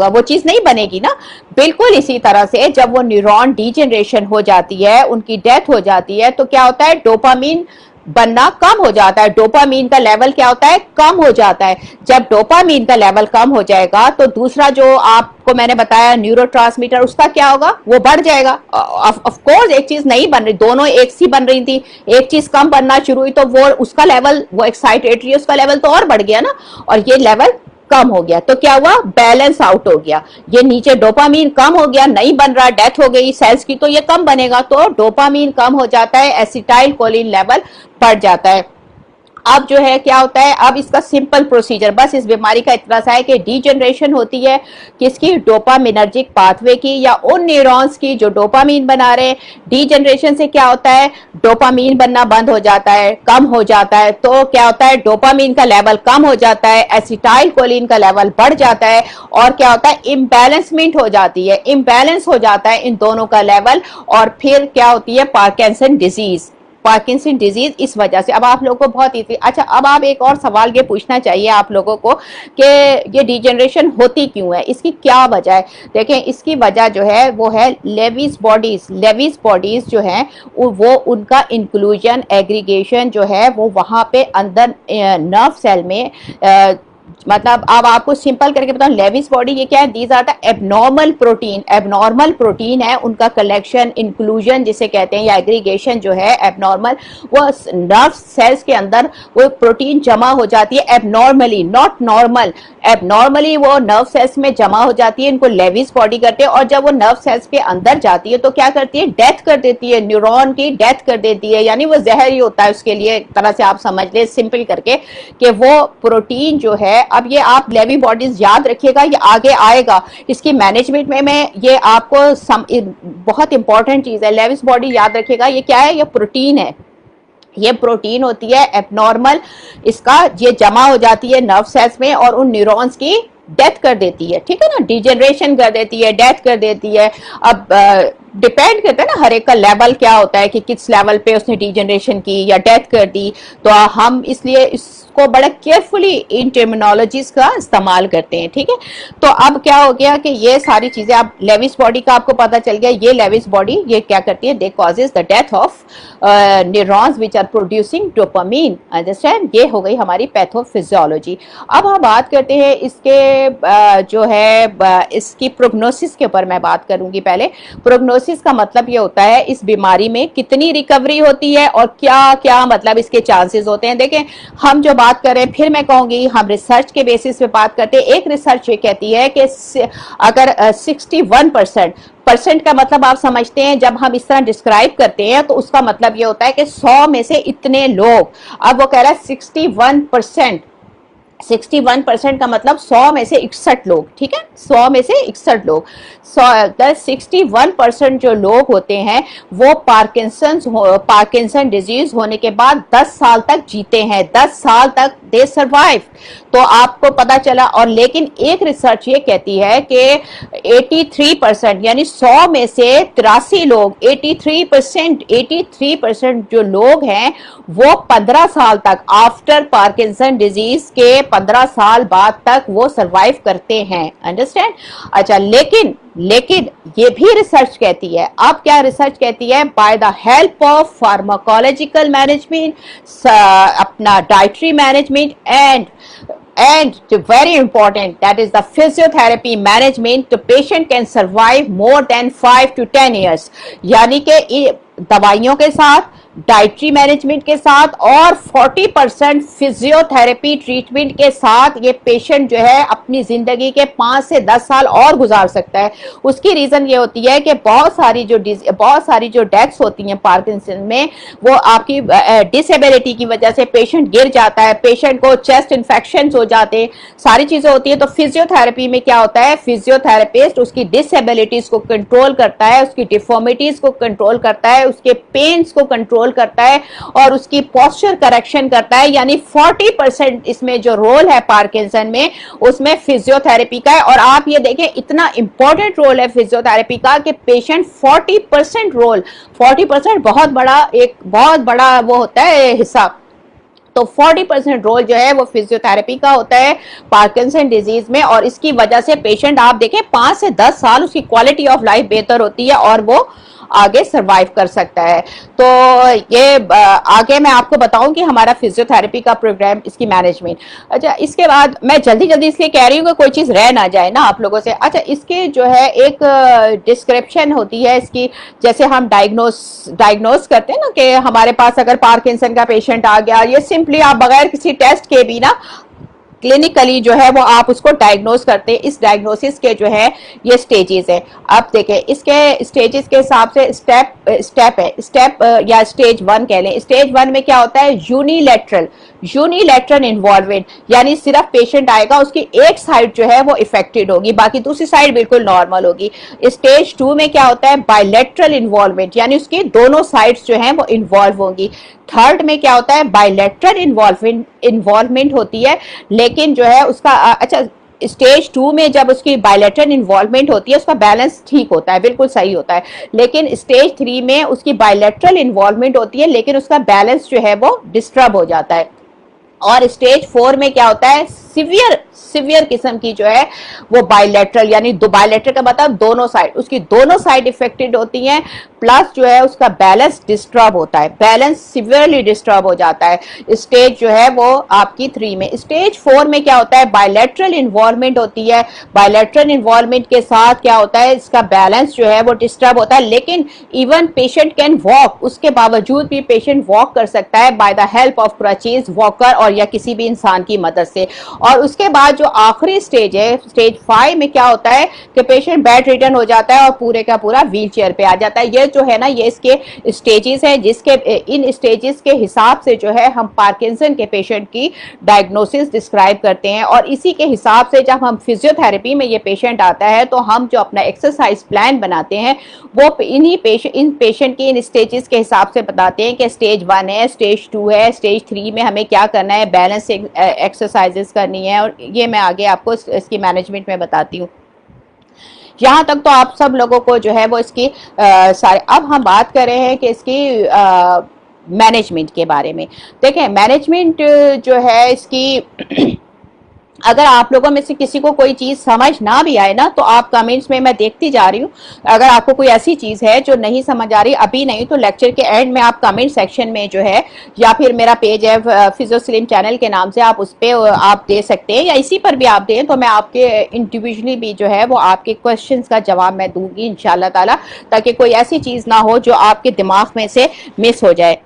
वो चीज नहीं बनेगी ना। बिल्कुल इसी तरह से जब वो न्यूरॉन डीजनरेशन हो जाती है, उनकी डेथ हो जाती है, तो क्या होता है, डोपामीन बनना कम हो जाता है, डोपामीन का लेवल क्या होता है, कम हो जाता है। जब डोपामीन का लेवल कम हो जाएगा तो दूसरा जो आपको मैंने बताया न्यूरोट्रांसमीटर, उसका क्या होगा, वो बढ़ जाएगा। ऑफ कोर्स एक चीज नहीं बन रही, दोनों एक सी बन रही थी, एक चीज कम बनना शुरू हुई तो वो उसका लेवल, वो एक्साइटेटरी, उसका लेवल तो और बढ़ गया ना, और ये लेवल कम हो गया तो क्या हुआ, बैलेंस आउट हो गया। ये नीचे डोपामीन कम हो गया, नहीं बन रहा, डेथ हो गई सेल्स की, तो ये कम बनेगा, तो डोपामीन कम हो जाता है, एसिटाइल कोलिन लेवल बढ़ जाता है। अब जो है क्या होता है, अब इसका सिंपल प्रोसीजर, बस इस बीमारी का इतना सा है कि डीजनरेशन होती है किसकी, डोपामिनर्जिक पाथवे की या उन न्यूरॉन्स की जो डोपामीन बना रहे हैं। डीजनरेशन से क्या होता है, डोपामीन बनना बंद हो जाता है, कम हो जाता है, तो क्या होता है, डोपामीन का लेवल कम हो जाता है, एसिटाइल कोलिन का लेवल बढ़ जाता है, और क्या होता है, इम्बैलेंसमेंट हो जाती है, इम्बैलेंस हो जाता है इन दोनों का लेवल, और फिर क्या होती है, पार्किंसन डिजीज। पार्किंसन डिजीज इस वजह से। अब आप लोगों को बहुत इजी, अच्छा अब आप एक और सवाल ये पूछना चाहिए आप लोगों को कि ये डिजेनरेशन होती क्यों है, इसकी क्या वजह है। देखें इसकी वजह जो है वो है लेविस बॉडीज जो है वो उनका इंक्लूजन एग्रीगेशन जो है वो वहां पे अंदर नर्व सेल में मतलब अब आपको सिंपल करके बताऊं, लेविस बॉडी ये क्या है, these are the abnormal protein है, उनका कलेक्शन, इंक्लूजन जिसे कहते हैं, या एग्रीगेशन जो है एबनॉर्मल, वो नर्व सेल्स के अंदर वो प्रोटीन जमा हो जाती है एबनॉर्मली, नॉट नॉर्मल, एबनॉर्मली वो नर्व सेल्स में जमा हो जाती है, इनको लेविस बॉडी करते हैं। और जब वो नर्व सेल्स के अंदर जाती है तो क्या करती है, डेथ कर देती है, न्यूरॉन की डेथ कर देती है, यानी वो जहर ही होता है उसके लिए, एक तरह से आप समझ ले सिंपल करके कि वो प्रोटीन जो है। अब ये आप लेवी बॉडीज याद रखिएगा, ये आगे आएगा इसकी मैनेजमेंट में मैं ये आपको बहुत इंपॉर्टेंट चीज है, लेविस बॉडी याद रखिएगा, ये क्या है, ये प्रोटीन है, ये प्रोटीन होती है एबनॉर्मल, इसका ये जमा हो जाती है नर्व सेल्स में और उन न्यूरॉन्स की डेथ कर देती है, ठीक है ना, डिजेनरेशन कर देती है, डेथ कर देती है। अब डिपेंड करता है ना हर एक का लेवल क्या होता है कि किस लेवल पे उसने डिजेनरेशन की या डेथ कर दी, तो हम इसलिए इसको बड़ा केयरफुली इन टर्मिनोलॉजीज का इस्तेमाल करते हैं, ठीक है। तो अब क्या हो गया कि ये सारी चीजें, अब लेविस बॉडी का आपको पता चल गया, ये लेविस बॉडी ये क्या करती है, they causes the death of neurons which are producing dopamine, understand, ये हो गई हमारी पैथोफिजियोलॉजी। अब हम बात करते हैं इसके जो है इसकी प्रोग्नोसिस के ऊपर मैं बात करूंगी। पहले प्रोग्नोसिस का मतलब ये होता है इस बीमारी में कितनी रिकवरी होती है और क्या क्या मतलब इसके चांसेस होते हैं। देखें हम जो बात करें, फिर मैं कहूंगी हम रिसर्च के बेसिस पे बात करते हैं। एक रिसर्च ये कहती है कि अगर 61% का मतलब आप समझते हैं, जब हम इस तरह डिस्क्राइब करते हैं तो उसका मतलब ये होता है कि 100 में से इतने लोग, अब वो कह रहा है 61% का मतलब 100 में से 61 लोग, ठीक है, 100 में से 61 लोग, 61% जो लोग होते हैं वो पार्किंसन डिजीज होने के बाद 10 साल तक जीते हैं, 10 साल तक दे सर्वाइव। तो आपको पता चला। और लेकिन एक रिसर्च ये कहती है कि 83% यानी 100 में से 83 लोग, 83% जो लोग हैं वो 15 साल तक, आफ्टर पार्किंसन डिजीज के 15 साल बाद तक वो सरवाइव करते हैं, अंडरस्टैंड। अच्छा, लेकिन लेकिन ये भी रिसर्च कहती है, अब क्या रिसर्च कहती है, by the help of pharmacological management, अपना dietary management and very important, that is the physiotherapy management, the patient can survive more than 5 to 10 years. यानी कि दवाइयों के साथ, डाइटरी मैनेजमेंट के साथ और 40% फिजियोथेरेपी ट्रीटमेंट के साथ ये पेशेंट जो है अपनी जिंदगी के 5 से 10 साल और गुजार सकता है। उसकी रीजन ये होती है कि बहुत सारी जो डेथ्स होती हैं पार्किंसन में, वो आपकी डिसेबिलिटी की वजह से पेशेंट गिर जाता है, पेशेंट को चेस्ट इन्फेक्शन हो जाते हैं, सारी चीजें होती है। तो फिजियोथेरेपी में क्या होता है, फिजियोथेरेपिस्ट उसकी डिसेबिलिटीज को कंट्रोल करता है, उसकी डिफॉर्मिटीज को कंट्रोल करता है, उसके पेन्स को कंट्रोल करता है और उसकी पोस्चर करेक्शन करता है। यानी 40% इसमें जो रोल है पार्किंसन में, उसमें फिजियोथेरेपी का है। और आप ये देखें इतना इंपॉर्टेंट रोल है फिजियोथेरेपी का कि पेशेंट 40% बहुत बड़ा वो होता है हिस्सा। तो 40% रोल जो है वो फिजियोथेरेपी का होता है पार्किंसन डिजीज में, और इसकी वजह से पेशेंट आप देखें 5 से 10 साल उसकी क्वालिटी ऑफ लाइफ बेहतर होती है और वो आगे सरवाइव कर सकता है। तो ये आगे मैं आपको बताऊं कि हमारा फिजियोथेरेपी का प्रोग्राम, इसकी मैनेजमेंट। अच्छा, इसके बाद मैं जल्दी इसलिए कह रही हूँ कि कोई चीज रह ना जाए ना आप लोगों से। अच्छा, इसके जो है एक डिस्क्रिप्शन होती है इसकी, जैसे हम डायग्नोस करते हैं ना कि हमारे पास अगर पार्किंसन का पेशेंट आ गया, ये सिंपली आप बगैर किसी टेस्ट के भी ना क्लिनिकली जो है वो आप उसको डायग्नोस करते हैं। इस डायग्नोसिस के जो है ये स्टेजेस है। अब देखें इसके स्टेजेस के हिसाब से स्टेप या स्टेज 1 कह लें। स्टेज 1 में क्या होता है, यूनिलैटरल इन्वॉल्वमेंट, यानी सिर्फ पेशेंट आएगा, उसकी एक साइड जो है वो इफेक्टेड होगी, बाकी दूसरी साइड बिल्कुल नॉर्मल होगी। स्टेज 2 में क्या होता है, बायलैटरल इन्वॉल्वमेंट, यानी उसकी दोनों साइड्स जो है वो इन्वॉल्व होंगी। थर्ड में क्या होता है, बायलैटरल इन्वॉल्वमेंट होती है, लेकिन जो है उसका अच्छा, स्टेज 2 में जब उसकी बायलैटरल इन्वॉल्वमेंट होती है उसका बैलेंस ठीक होता है, बिल्कुल सही होता है। लेकिन स्टेज 3 में उसकी बायलैटरल इन्वॉल्वमेंट होती है लेकिन उसका बैलेंस जो है वो डिस्टर्ब हो जाता है। और स्टेज 4 में क्या होता है, सिवियर किस्म की जो है वो बायलैटरल, यानी बायलैटरल का मतलब दोनों साइड, उसकी दोनों साइड इफेक्टेड होती हैं, प्लस जो है उसका बैलेंस डिस्टर्ब होता है, बैलेंस सिवियरली डिस्टर्ब हो जाता है। स्टेज जो है वो आपकी 3 में। स्टेज 4 में क्या होता है, बायलैटरल इन्वॉल्वमेंट होती है, बायलैटरल इन्वॉल्वमेंट के साथ क्या होता है, इसका बैलेंस जो है वो डिस्टर्ब होता है, लेकिन इवन पेशेंट कैन वॉक, उसके बावजूद भी पेशेंट वॉक कर सकता है by the help of crutches, walker और या किसी भी इंसान की मदद से। और उसके बाद जो आखिरी स्टेज है, स्टेज 5 में क्या होता है कि पेशेंट बेड रिटर्न हो जाता है और पूरे का पूरा व्हील चेयर पे आ जाता है। ये जो है ना, ये इसके स्टेजेस हैं, जिसके इन स्टेजेस के हिसाब से जो है हम पार्किंसन के पेशेंट की डायग्नोसिस डिस्क्राइब करते हैं। और इसी के हिसाब से जब हम फिजियोथेरेपी में ये पेशेंट आता है तो हम जो अपना एक्सरसाइज प्लान बनाते हैं वो इन पेशेंट की इन स्टेजेस के हिसाब से बताते हैं कि स्टेज 1 है, स्टेज 2 है, स्टेज 3 में हमें क्या करना है, बैलेंस एक्सरसाइजेस करनी है, और ये मैं आगे आपको इसकी मैनेजमेंट में बताती हूँ। यहाँ तक तो आप सब लोगों को जो है वो इसकी सारे। अब हम बात कर रहे हैं कि इसकी मैनेजमेंट के बारे में। देखें, मैनेजमेंट जो है इसकी अगर आप लोगों में से किसी को कोई चीज समझ ना भी आए ना, तो आप कमेंट्स में, मैं देखती जा रही हूँ, अगर आपको कोई ऐसी चीज है जो नहीं समझ आ रही अभी, नहीं तो लेक्चर के एंड में आप कमेंट सेक्शन में जो है, या फिर मेरा पेज है फिजियोस्लिम चैनल के नाम से, आप उस पर आप दे सकते हैं, या इसी पर भी आप दें तो मैं आपके इंडिविजुअली भी जो है वो आपके क्वेश्चंस का जवाब मैं दूंगी इंशाल्लाह ताला, ताकि कोई ऐसी चीज ना हो जो आपके दिमाग में से मिस हो जाए।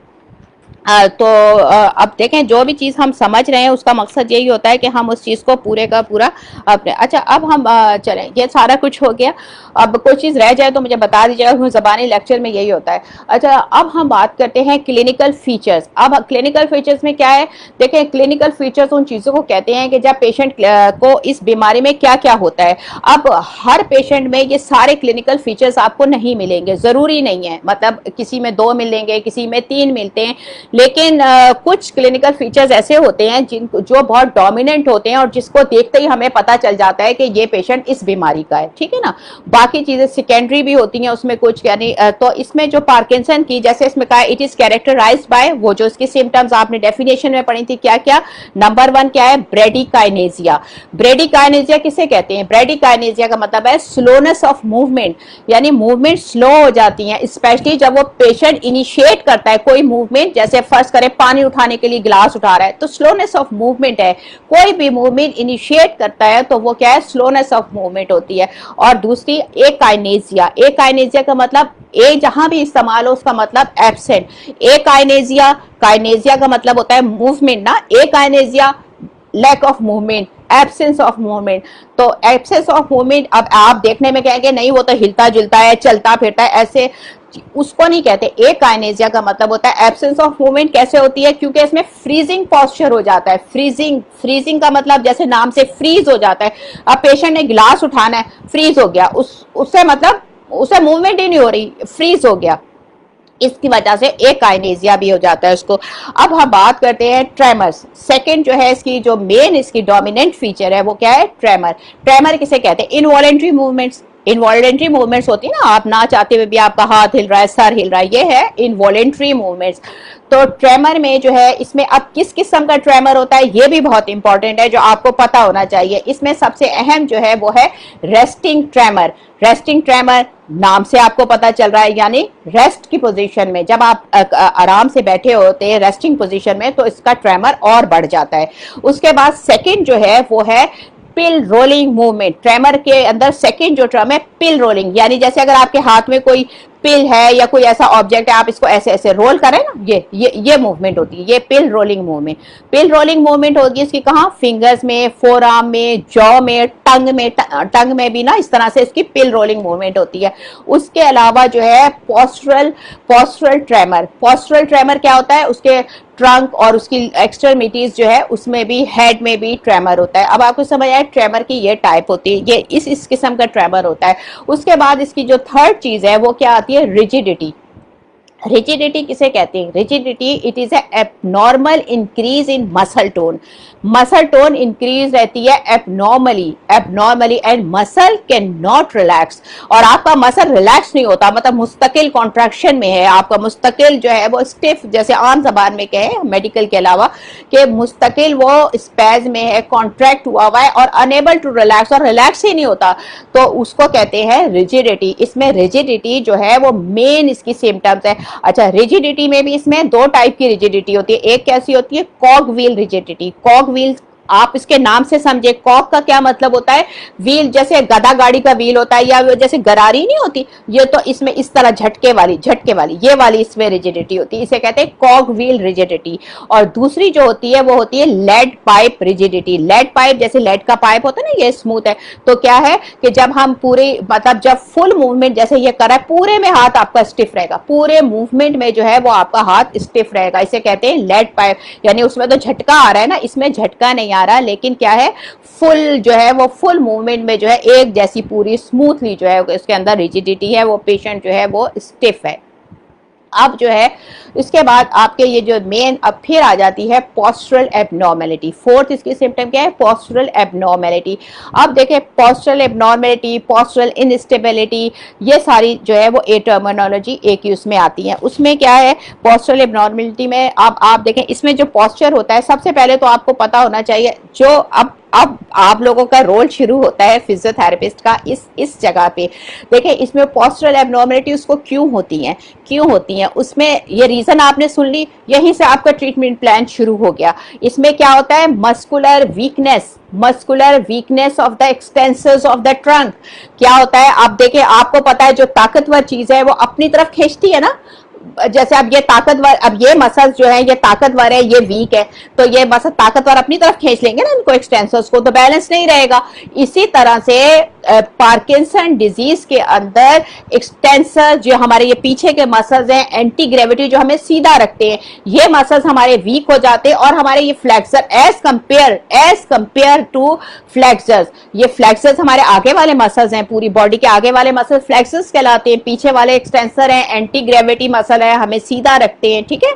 तो अब देखें, जो भी चीज़ हम समझ रहे हैं उसका मकसद यही होता है कि हम उस चीज़ को पूरे का पूरा अपने। अच्छा, अब हम चलें, ये सारा कुछ हो गया। अब कोई चीज़ रह जाए तो मुझे बता दीजिएगा, ज़बानी लेक्चर में यही होता है। अच्छा, अब हम बात करते हैं क्लिनिकल फीचर्स। अब क्लिनिकल फीचर्स में क्या है, देखें, क्लिनिकल फीचर्स उन चीज़ों को कहते हैं कि जब पेशेंट को इस बीमारी में क्या क्या होता है। अब हर पेशेंट में ये सारे क्लिनिकल फीचर्स आपको नहीं मिलेंगे, ज़रूरी नहीं है, मतलब किसी में 2 मिलेंगे, किसी में 3 मिलते हैं, लेकिन कुछ क्लिनिकल फीचर्स ऐसे होते हैं जिनको जो बहुत डोमिनेंट होते हैं और जिसको देखते ही हमें पता चल जाता है कि ये पेशेंट इस बीमारी का है, ठीक है ना। बाकी चीजें सेकेंडरी भी होती हैं उसमें कुछ, यानी तो इसमें जो पार्किंसन की, जैसे इसमें कहा इट इज कैरेक्टराइज्ड बाय, वो जो इसकी सिम्टम्स आपने डेफिनेशन में पढ़ी थी क्या क्या, नंबर 1 क्या है, ब्रेडिकाइनेजिया। ब्रेडिकाइनेजिया किसे कहते हैं, ब्रेडिकाइनेजिया का मतलब है स्लोनेस ऑफ मूवमेंट, यानी मूवमेंट स्लो हो जाती है, स्पेशली जब वो पेशेंट इनिशिएट करता है कोई मूवमेंट, जैसे फर्स्ट करे पानी उठाने के लिए गिलास उठा रहा है तो स्लोनेस ऑफ मूवमेंट है, कोई भी मूवमेंट इनिशिएट करता है तो वो क्या है, स्लोनेस ऑफ मूवमेंट होती है। और दूसरी एकाइनेजिया, एकाइनेजिया का मतलब ए जहां भी इस्तेमाल हो उसका मतलब एब्सेंट, एकाइनेजिया, काइनेजिया का मतलब होता है मूवमेंट ना, akinesia lack of movement, absence of movement. तो एब्सेंस ऑफ मूवमेंट, अब आप देखने में कहेंगे नहीं वो तो हिलता जुलता है, चलता फिरता है, ऐसे उसको नहीं कहते। एकाइनेजिया का मतलब होता है एब्सेंस ऑफ मूवमेंट। कैसे होती है, क्योंकि इसमें फ्रीजिंग पोस्चर हो जाता है, फ्रीजिंग, फ्रीजिंग का मतलब जैसे नाम से फ्रीज हो जाता है। अब पेशेंट ने गिलास उठाना है, फ्रीज हो गया, उससे मतलब उसे मूवमेंट ही नहीं हो रही, फ्रीज हो गया, इसकी वजह से एक काइनेजिया भी हो जाता है उसको। अब हम बात करते हैं ट्रेमर्स। सेकंड जो है इसकी जो मेन इसकी डोमिनेंट फीचर है वो क्या है, ट्रेमर। ट्रेमर किसे कहते हैं, इनवॉलेंट्री मूवमेंट्स। इनवॉलेंट्री मूवमेंट्स होती है ना, आप ना चाहते हुए भी आपका हाथ हिल रहा है, सर हिल रहा है, ये है इनवॉलेंट्री मूवमेंट्स। तो ट्रेमर में जो है, इसमें अब किस किस्म का ट्रेमर होता है ये भी बहुत इंपॉर्टेंट है जो आपको पता होना चाहिए। इसमें सबसे अहम जो है वो है रेस्टिंग ट्रेमर। रेस्टिंग ट्रेमर नाम से आपको पता चल रहा है, यानी रेस्ट की पोजीशन में, जब आप आराम से बैठे होते हैं रेस्टिंग पोजीशन में तो इसका ट्रेमर और बढ़ जाता है। उसके बाद सेकंड जो है वो है पिल रोलिंग मूवमेंट। ट्रेमर के अंदर सेकंड जो टर्म है पिल रोलिंग, यानी जैसे अगर आपके हाथ में कोई पिल है या कोई ऐसा ऑब्जेक्ट है, आप इसको ऐसे ऐसे रोल करें ना, ये मूवमेंट होती है, ये पिल रोलिंग मूवमेंट। पिल रोलिंग मूवमेंट होगी इसकी कहाँ, फिंगर्स में, फोर आर्म में, जॉ में, टंग में भी ना, इस तरह से इसकी पिल रोलिंग मूवमेंट होती है। उसके अलावा जो है पोस्टरल ट्रेमर। पोस्टरल ट्रेमर क्या होता है, उसके ट्रंक और उसकी एक्सट्रीमिटीज जो है उसमें भी, हेड में भी ट्रेमर होता है। अब आपको समझ आया ट्रेमर की ये टाइप होती है, ये इस किस्म का ट्रेमर होता है। उसके बाद इसकी जो थर्ड चीज है वो क्या आती है, रिजिडिटी। रिजिडिटी किसे कहते हैं, rigidity it is abnormal increase in muscle tone. Muscle tone increase रहती है abnormally and muscle can not relax. और आपका मसल रिलैक्स नहीं होता, मतलब मुस्तकिल कॉन्ट्रैक्शन में है आपका, मुस्तकिल जो है वो स्टिफ, जैसे आम जबान में कहें मेडिकल के अलावा कि मुस्तकिल वो स्पैज में है, कॉन्ट्रैक्ट हुआ हुआ है और अनेबल टू रिलैक्स, और रिलैक्स ही नहीं होता, तो उसको कहते हैं रिजिडिटी। इसमें रिजिडिटी जो है वो मेन इसकी सिम्टम्स है। अच्छा, रिजिडिटी में भी इसमें दो टाइप की रिजिडिटी होती है। एक कैसी होती है, कॉग व्हील रिजिडिटी। कॉग व्हील आप इसके नाम से समझे, कॉक का क्या मतलब होता है, व्हील, जैसे गधा गाड़ी का व्हील होता है या जैसे गरारी नहीं होती, ये तो इसमें इस तरह झटके वाली ये वाली इसमें रिजिडिटी होती है, इसे कहते हैं कॉग व्हील रिजिडिटी। और दूसरी जो होती है वो होती है lead pipe rigidity. Lead pipe, जैसे लेड का पाइप होता है ना, ये स्मूथ है, तो क्या है कि जब हम पूरे, मतलब जब फुल मूवमेंट जैसे ये कर रहा है, पूरे में हाथ आपका स्टिफ रहेगा, पूरे मूवमेंट में जो है वो आपका हाथ स्टिफ रहेगा, इसे कहते हैं लेड पाइप। यानी उसमें तो झटका आ रहा है ना, इसमें झटका नहीं आ रहा, लेकिन क्या है, फुल जो है वो फुल मूवमेंट में जो है एक जैसी पूरी स्मूथली जो है इसके अंदर रिजिडिटी है, वो पेशेंट जो है वो स्टिफ है। अब जो है इसके बाद आपके ये जो मेन अब फिर आ जाती है पोस्चरल एबनॉर्मेलिटी। फोर्थ इसकी सिम्टम क्या है, पोस्चरल एबनॉर्मेलिटी। अब देखें पोस्चरल एबनॉर्मेलिटी, पोस्चरल इनस्टेबिलिटी, ये सारी जो है वो ए टर्मिनोलॉजी एक ही उसमें आती है। उसमें क्या है, पोस्चरल एबनॉर्मेलिटी में अब आप देखें इसमें जो पोस्चर होता है, सबसे पहले तो आपको पता होना चाहिए जो अब आप लोगों का रोल शुरू होता है फिजियोथेरेपिस्ट का इस जगह पे। देखिए इसमें पोस्चरल एबनॉर्मेलिटी उसको क्यों होती हैं, उसमें ये रीजन आपने सुन ली, यहीं से आपका ट्रीटमेंट प्लान शुरू हो गया। इसमें क्या होता है, muscular weakness of the extensors of the trunk. क्या होता है, आप देखिए आपको पता है जो ताकतवर चीज है वो अपनी तरफ खींचती है ना, जैसे अब ये ताकतवर, अब ये मसल्स जो है ये ताकतवर है, ये वीक है, तो ये मसल ताकतवर अपनी तरफ खींच लेंगे ना इनको, एक्सटेंसर्स को, तो बैलेंस नहीं रहेगा। इसी तरह से पार्किंसन डिजीज के अंदर एक्सटेंसर जो हमारे ये पीछे के मसल्स हैं, एंटी ग्रेविटी जो हमें सीधा रखते हैं, ये मसल्स हमारे वीक हो जाते हैं और हमारे ये flexor as compare to flexors, ये फ्लेक्सर्स हमारे आगे वाले मसल्स हैं, पूरी बॉडी के आगे वाले मसल्स फ्लेक्सर्स कहलाते हैं, पीछे वाले एक्सटेंसर हैं, एंटी ग्रेविटी मसल है, हमें सीधा रखते हैं, ठीक है।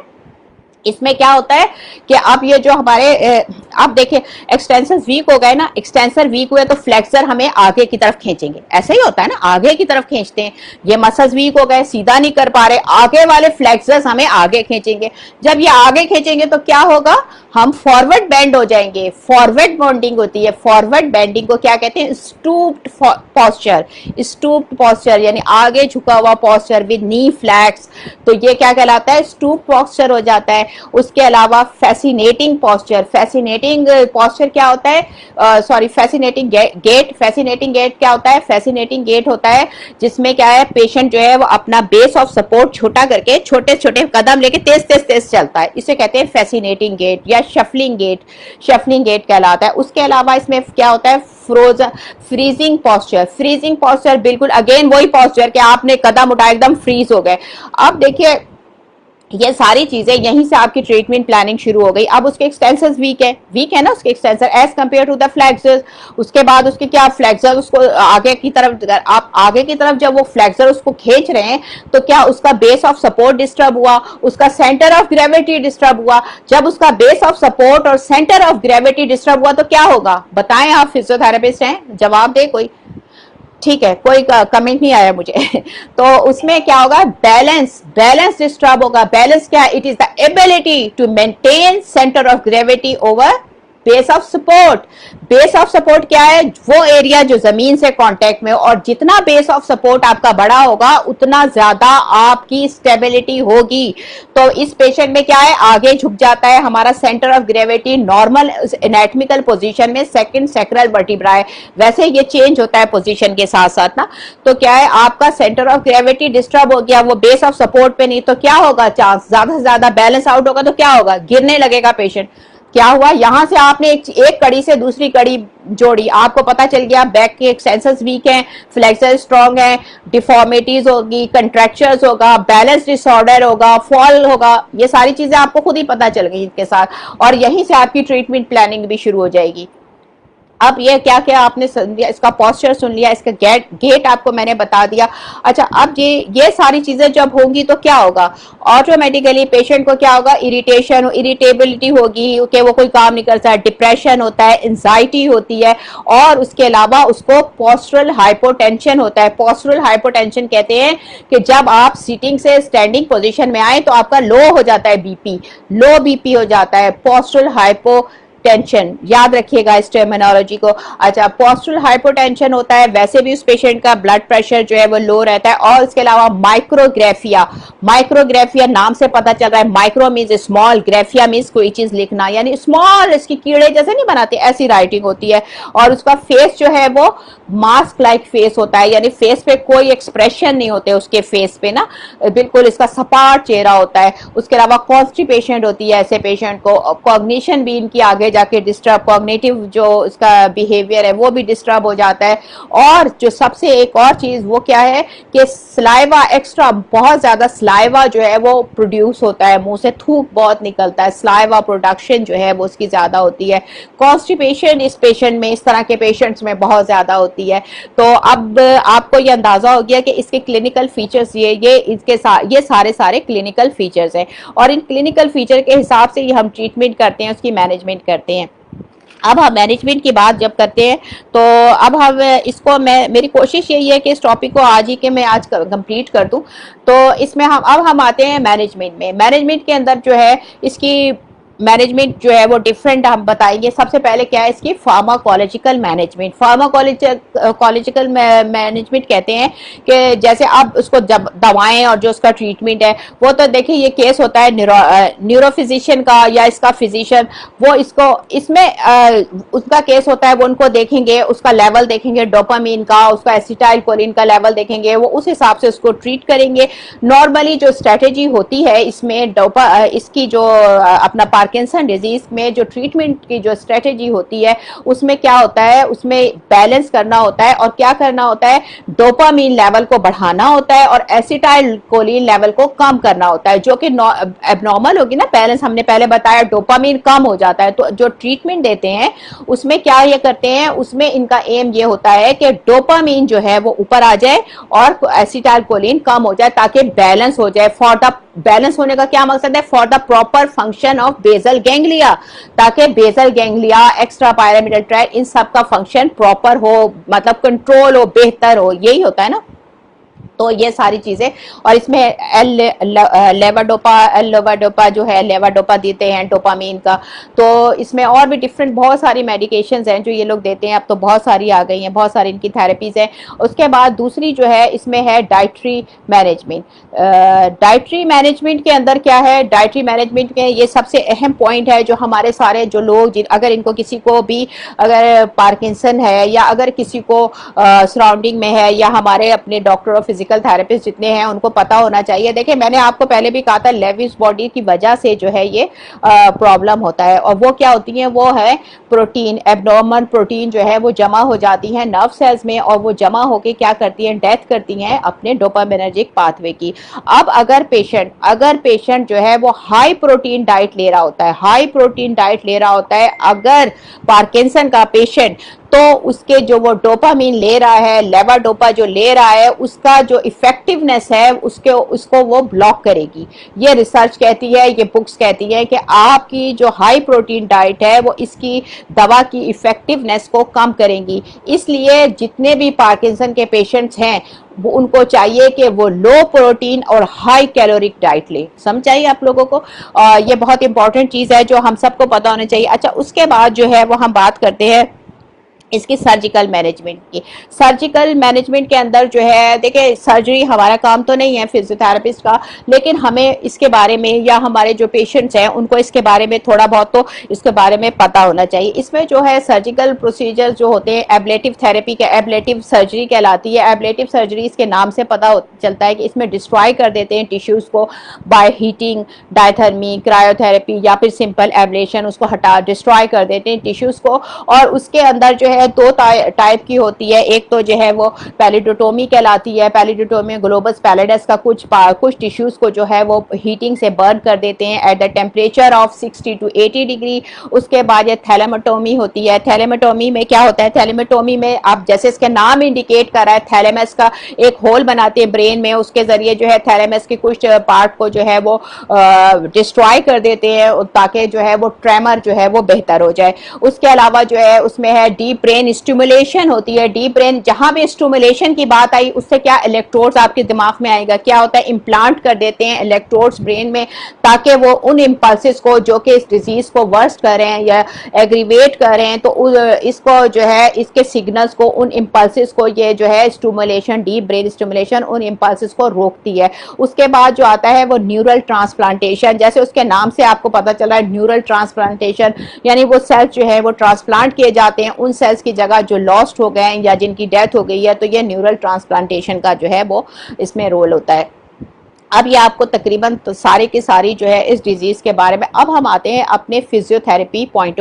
इसमें क्या होता है कि अब ये जो हमारे अब देखिए एक्सटेंसर वीक हो गए ना, एक्सटेंसर वीक हुए तो फ्लेक्सर हमें आगे की तरफ खींचेंगे, ऐसा ही होता है ना, आगे की तरफ खींचते हैं। ये मसल्स वीक हो गए, सीधा नहीं कर पा रहे, आगे वाले फ्लेक्सर्स हमें आगे खींचेंगे। जब ये आगे खींचेंगे तो क्या होगा, हम फॉरवर्ड बेंड हो जाएंगे। फॉरवर्ड बेंडिंग होती है, फॉरवर्ड बेंडिंग को क्या कहते हैं, स्टूप्ड पॉस्चर। स्टूप्ड पॉस्चर यानी आगे झुका हुआ पॉस्चर विद नी फ्लैक्स, तो ये क्या कहलाता है, स्टूप पॉस्चर हो जाता है। उसके अलावा फैसिनेटिंग पॉस्चर, फैसिनेटिंग पॉस्चर क्या होता है, sorry fascinating gait, fascinating gait क्या होता है, फैसिनेटिंग गेट होता है जिसमें क्या है, पेशेंट जो है वो अपना बेस ऑफ सपोर्ट छोटा करके छोटे छोटे कदम लेके तेज तेज तेज चलता है, इसे कहते हैं फैसिनेटिंग गेट या शफलिंग गेट, शफलिंग गेट कहलाता है। उसके अलावा इसमें क्या होता है, फ्रीजिंग पॉस्चर, फ्रीजिंग पॉस्चर बिल्कुल अगेन वही पॉस्चर कि आपने कदम उठाया एकदम फ्रीज हो गए। अब देखिए ये सारी चीजें यहीं से आपकी ट्रीटमेंट प्लानिंग शुरू हो गई। अब उसके एक्सटेंसर्स वीक है ना उसके extensor as compare to the flexors. उसके बाद उसके क्या, फ्लेक्सर उसको आगे की तरफ, आप आगे की तरफ जब वो फ्लेक्सर उसको खींच रहे हैं तो क्या उसका बेस ऑफ सपोर्ट डिस्टर्ब हुआ, उसका सेंटर ऑफ ग्रेविटी डिस्टर्ब हुआ। जब उसका बेस ऑफ सपोर्ट और सेंटर ऑफ ग्रेविटी डिस्टर्ब हुआ तो क्या होगा, बताएं, आप फिजियोथेरेपिस्ट हैं, जवाब दे कोई। ठीक है, कोई कमेंट नहीं आया मुझे तो उसमें क्या होगा, बैलेंस, बैलेंस डिस्टर्ब होगा। बैलेंस क्या है, it is the ability to maintain centre of gravity over base of support. Base of support क्या है, वो एरिया जो जमीन से कांटेक्ट में हो, और जितना बेस ऑफ सपोर्ट आपका बड़ा होगा उतना ज्यादा आपकी स्टेबिलिटी होगी। तो इस पेशेंट में क्या है, आगे झुक जाता है हमारा centre of gravity, normal anatomical position में सेकंड सैक्रल वर्टिब्रा है, वैसे ये चेंज होता है पोजीशन के साथ साथ ना। तो क्या है, आपका सेंटर ऑफ ग्रेविटी डिस्टर्ब हो गया, वो बेस ऑफ सपोर्ट पे नहीं, तो क्या होगा, चांस ज्यादा से ज्यादा बैलेंस आउट होगा, तो क्या होगा, गिरने लगेगा पेशेंट। क्या हुआ, यहां से आपने एक कड़ी से दूसरी कड़ी जोड़ी, आपको पता चल गया बैक के एक्सटेंसर्स वीक हैं, फ्लेक्सर स्ट्रांग है, डिफॉर्मिटीज होगी, कंट्रैक्चर्स होगा, बैलेंस डिसऑर्डर होगा, फॉल होगा, ये सारी चीजें आपको खुद ही पता चल गई इनके साथ, और यहीं से आपकी ट्रीटमेंट प्लानिंग भी शुरू हो जाएगी। अब ये क्या क्या आपने सुन लिया, इसका पोस्चर सुन लिया, इसका गेट आपको मैंने बता दिया। अच्छा, अब ये सारी चीजें जब होंगी तो क्या होगा, ऑटोमेटिकली पेशेंट को क्या होगा, इरिटेशन, इरिटेबिलिटी होगी कि वो कोई काम नहीं कर सकता, डिप्रेशन होता है, एंजाइटी होती है, और उसके अलावा उसको पोस्टरल हाइपोटेंशन होता है। पोस्टरल हाइपोटेंशन कहते हैं कि जब आप सीटिंग से स्टैंडिंग पोजिशन में आए तो आपका लो हो जाता है बीपी, लो बीपी हो जाता है, पोस्टरल हाइपो टेंशन, याद रखिएगा इस टर्मिनोलॉजी को। अच्छा, पोस्टरल हाइपोटेंशन होता है, वैसे भी उस पेशेंट का ब्लड प्रेशर जो है वो लो रहता है। और इसके अलावा माइक्रोग्राफिया, माइक्रोग्राफिया नाम से पता चल रहा है, माइक्रो मीन्स स्मॉल, ग्राफिया मीन्स कोई चीज लिखना, यानी स्मॉल, इसकी कीड़े जैसे नहीं बनाते ऐसी राइटिंग होती है। और उसका फेस जो है वो मास्क लाइक फेस होता है, यानी फेस पे कोई एक्सप्रेशन नहीं होते उसके फेस पे ना, बिल्कुल इसका सपाट चेहरा होता है। उसके अलावा कॉन्स्टिपेशन होती है ऐसे पेशेंट को, कॉग्निशन भी इनकी आगे जाके डिस्टर्ब, कॉग्निटिव जो इसका बिहेवियर है वो भी डिस्टर्ब हो जाता है। और जो सबसे एक और चीज वो क्या है कि स्लाइवा, एक्स्ट्रा बहुत ज्यादा स्लाइवा जो है वो प्रोड्यूस होता है, मुंह से थूक बहुत निकलता है, स्लाइवा प्रोडक्शन जो है वो उसकी ज्यादा होती है। कॉन्स्टिपेशन इस पेशेंट में, इस तरह के पेशेंट्स में बहुत ज्यादा होती है। तो अब आपको ये अंदाजा हो गया कि इसके क्लिनिकल फीचर्स ये सारे क्लिनिकल फीचर्स हैं, और इन क्लिनिकल फीचर के हिसाब से ही हम ट्रीटमेंट करते हैं, उसकी मैनेजमेंट करते हैं। अब हम मैनेजमेंट की बात जब करते हैं तो अब हम इसको, मेरी कोशिश यही है कि इस टॉपिक को आज ही के मैं आज कंप्लीट कर दूं। तो इसमें हम आते हैं मैनेजमेंट में। मैनेजमेंट के अंदर जो है इसकी मैनेजमेंट जो है वो डिफरेंट हम बताएंगे। सबसे पहले क्या है इसकी फार्माकोलॉजिकल मैनेजमेंट। फार्माकोलॉजिकल मैनेजमेंट कहते हैं कि जैसे अब उसको जब दवाएं और जो उसका ट्रीटमेंट है वो, तो देखिए ये केस होता है न्यूरोफिजिशियन का या इसका फिजिशियन, वो इसमें उसका केस होता है, वो उनको देखेंगे, उसका लेवल देखेंगे डोपामीन का, उसका एसिटाइल कोलिन का लेवल देखेंगे, वो उस हिसाब से उसको ट्रीट करेंगे। नॉर्मली जो स्ट्रेटेजी होती है इसमें इसकी जो अपना पार्किंसन डिजीज में जो ट्रीटमेंट की जो स्ट्रेटेजी होती है उसमें क्या होता है, उसमें बैलेंस करना होता है, और क्या करना होता है, डोपामीन लेवल को बढ़ाना होता है और एसिटाइल कोलिन लेवल को कम करना होता है, जो कि एबनॉर्मल होगी ना बैलेंस, हमने पहले बताया डोपामीन कम हो जाता है। तो जो ट्रीटमेंट देते हैं उसमें क्या ये करते हैं, उसमें इनका एम ये होता है कि डोपामीन जो है वो ऊपर आ जाए और एसिटाइल कोलिन कम हो जाए ताकि बैलेंस हो जाए फॉर द बैलेंस होने का क्या मकसद है? For the proper function of basal ganglia, ताकि basal ganglia, extra pyramidal tract, इन सब का फंक्शन प्रॉपर हो, मतलब कंट्रोल हो, बेहतर हो, यही होता है ना। तो ये सारी चीजें, और इसमें लेवाडोपा जो है, लेवाडोपा देते हैं डोपामीन का। तो इसमें और भी डिफरेंट बहुत सारी मेडिकेशंस हैं जो ये लोग देते हैं, अब तो बहुत सारी आ गई हैं, बहुत सारी इनकी थेरेपीज हैं। उसके बाद दूसरी जो है इसमें है डाइटरी मैनेजमेंट। डाइटरी मैनेजमेंट के अंदर क्या है? डाइटरी मैनेजमेंट में ये सबसे अहम पॉइंट है जो हमारे सारे जो लोग, अगर इनको किसी को भी अगर पार्किंसन है, या अगर किसी को सराउंडिंग में है, या हमारे अपने डॉक्टर और फिजिकल थेरेपिस्ट जितने हैं उनको पता होना चाहिए। देखिए मैंने आपको पहले भी कहा था, लेविस बॉडी की वजह से जो है ये प्रॉब्लम होता है, और वो क्या होती है? वो है प्रोटीन, एब्नॉर्मल प्रोटीन जो है वो जमा हो जाती है नर्व सेल्स में, और वो जमा होके क्या करती हैं? डेथ करती हैं अपने डोपामिनर्जिक पाथवे की। अब अगर पेशेंट जो है वो हाई प्रोटीन डाइट ले रहा होता है, हाई प्रोटीन डाइट ले रहा होता है, अगर पार्किंसन का पेशेंट, तो उसके जो वो डोपामीन ले रहा है, लेवाडोपा जो ले रहा है, उसका जो इफेक्टिवनेस है उसको वो ब्लॉक करेगी। ये रिसर्च कहती है, ये बुक्स कहती है कि आपकी जो हाई प्रोटीन डाइट है वो इसकी दवा की इफेक्टिवनेस को कम करेंगी। इसलिए जितने भी पार्किंसन के पेशेंट्स हैं वो उनको चाहिए कि वो लो प्रोटीन और हाई कैलोरिक डाइट ले। समझ आइए आप लोगों को? ये बहुत इंपॉर्टेंट चीज है जो हम सबको पता होना चाहिए। अच्छा, उसके बाद जो है वो हम बात करते हैं इसकी सर्जिकल मैनेजमेंट की। सर्जिकल मैनेजमेंट के अंदर जो है, देखिए सर्जरी हमारा काम तो नहीं है फिजियोथेरेपिस्ट का, लेकिन हमें इसके बारे में, या हमारे जो पेशेंट्स हैं उनको इसके बारे में थोड़ा बहुत तो इसके बारे में पता होना चाहिए। इसमें जो है सर्जिकल प्रोसीजर जो होते हैं, एब्लेटिव थेरेपी के, एब्लेटिव सर्जरी कहलाती है। एब्लेटिव सर्जरी इसके नाम से पता चलता है कि इसमें डिस्ट्रॉय कर देते हैं टिश्यूज को बाय हीटिंग, डायथर्मी, क्रायोथेरेपी, या फिर सिंपल एब्लेशन, उसको हटा डिस्ट्रॉय कर देते हैं टिश्यूज को। और उसके अंदर जो है दो टाइप की होती है। एक तो जो है वो पैलिडोटोमी कहलाती है। पैलिडोटोमी ग्लोबस पैलिडस का कुछ टिश्यूज को जो है वो हीटिंग से बर्न कर देते हैं at the temperature of 60 to 80 degree. उसके बाद ये थैलेमेटोमी होती है। थैलेमेटोमी में क्या होता है? थैलेमेटोमी में आप जैसे इसके नाम इंडिकेट कर रहा है, थैलेमस का एक होल बनाते हैं ब्रेन में, उसके जरिए जो है थैलेमस के कुछ पार्ट को जो है वो डिस्ट्रॉय कर देते हैं ताकि जो है वो ट्रेमर जो है वो बेहतर हो जाए। उसके अलावा जो है उसमें है डीप ब्रेन स्टिमुलेशन होती है। डीप ब्रेन, जहां भी स्टिमुलेशन की बात आई उससे क्या इलेक्ट्रोड्स आपके दिमाग में आएगा, क्या होता है? इम्प्लांट कर देते हैं इलेक्ट्रोड्स ब्रेन में, ताकि वो उन इम्पल्सेस को जो कि इस डिजीज को वर्स्ट कर रहे हैं या एग्रीवेट कर रहे हैं, तो इसको जो है इसके सिग्नल्स को, उन इम्पल्सेस को ये जो है स्टिमुलेशन, डीप ब्रेन स्टिमुलेशन उन इम्पल्सेस को रोकती है। उसके बाद जो आता है वो न्यूरल ट्रांसप्लांटेशन। जैसे उसके नाम से आपको पता चला है न्यूरल ट्रांसप्लांटेशन, यानी वो सेल्स जो है वो ट्रांसप्लांट किए जाते हैं उन सेल्स की जगह जो लॉस्ट हो गए हैं या जिनकी डेथ हो गई है। तो ये न्यूरल ट्रांसप्लांटेशन का जो है वो इसमें रोल होता है। अब ये आपको तकरीबन तो सारे की सारी जो है इस डिजीज़ के बारे में। अब हम आते हैं अपने फिजियोथेरेपी पॉइंट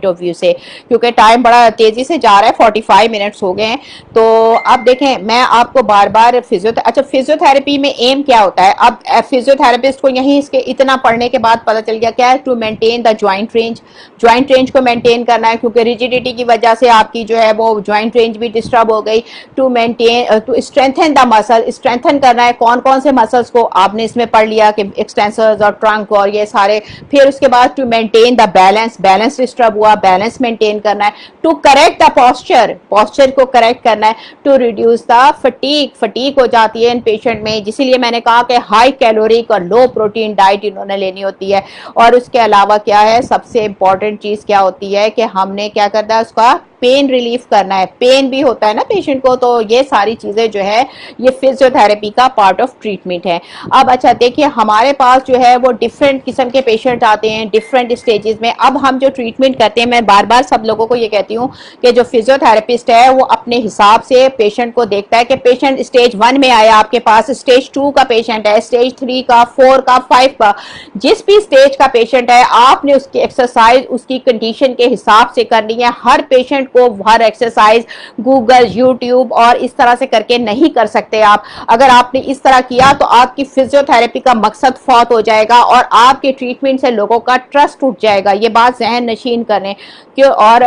ऑफ व्यू से, क्योंकि टाइम बड़ा तेज़ी से जा रहा है, 45 मिनट्स हो गए हैं। तो अब देखें, मैं आपको बार बार फिजियोथेरेपी में एम क्या होता है? अब फिजियोथेरेपिस्ट को यहीं इसके इतना पढ़ने के बाद पता चल गया क्या है? To maintain the joint range को मेंटेन करना है, क्योंकि रिजिडिटी की वजह से आपकी जो है वो ज्वाइंट रेंज भी डिस्टर्ब हो गई। To strengthen the muscle, strengthen करना है कौन कौन से मसल को आपने इसमें पढ़ लिया कि एक्सटेंसर्स और ट्रंक और ये सारे। फिर उसके बाद to maintain the balance disturb हुआ, बैलेंस मेंटेन करना है। टू करेक्ट द पोस्चर को करेक्ट करना है। टू रिड्यूस द फटीग हो जाती है इन पेशेंट में, जिसलिए मैंने कहा कि हाई कैलोरिक और लो प्रोटीन डाइट इन्होंने लेनी होती है। और उसके अलावा क्या है, सबसे इंपॉर्टेंट चीज क्या होती है कि हमने क्या करना है, उसका पेन रिलीफ करना है। पेन भी होता है ना पेशेंट को, तो ये सारी चीजें जो है ये फिजियोथेरेपी का पार्ट ऑफ ट्रीटमेंट है। अब अच्छा देखिए, हमारे पास जो है वो डिफरेंट किस्म के पेशेंट आते हैं डिफरेंट स्टेजेस में। अब हम जो ट्रीटमेंट करते हैं, मैं बार बार सब लोगों को ये कहती हूँ कि जो फिजियोथेरेपिस्ट है वो अपने हिसाब से पेशेंट को देखता है कि पेशेंट स्टेज 1 में आया आपके पास, स्टेज 2 का पेशेंट है, स्टेज 3 का, 4 का, 5 का, जिस भी स्टेज का पेशेंट है आपने उसकी एक्सरसाइज उसकी कंडीशन के हिसाब से करनी है। हर पेशेंट लिमिट को हर एक्सरसाइज गूगल, यूट्यूब और इस तरह से करके नहीं कर सकते आप। अगर आपने इस तरह किया तो आपकी फिजियोथेरेपी का मकसद फौत हो जाएगा और आपके ट्रीटमेंट से लोगों का ट्रस्ट उठ जाएगा। ये बात जहन नशीन करें क्यों। और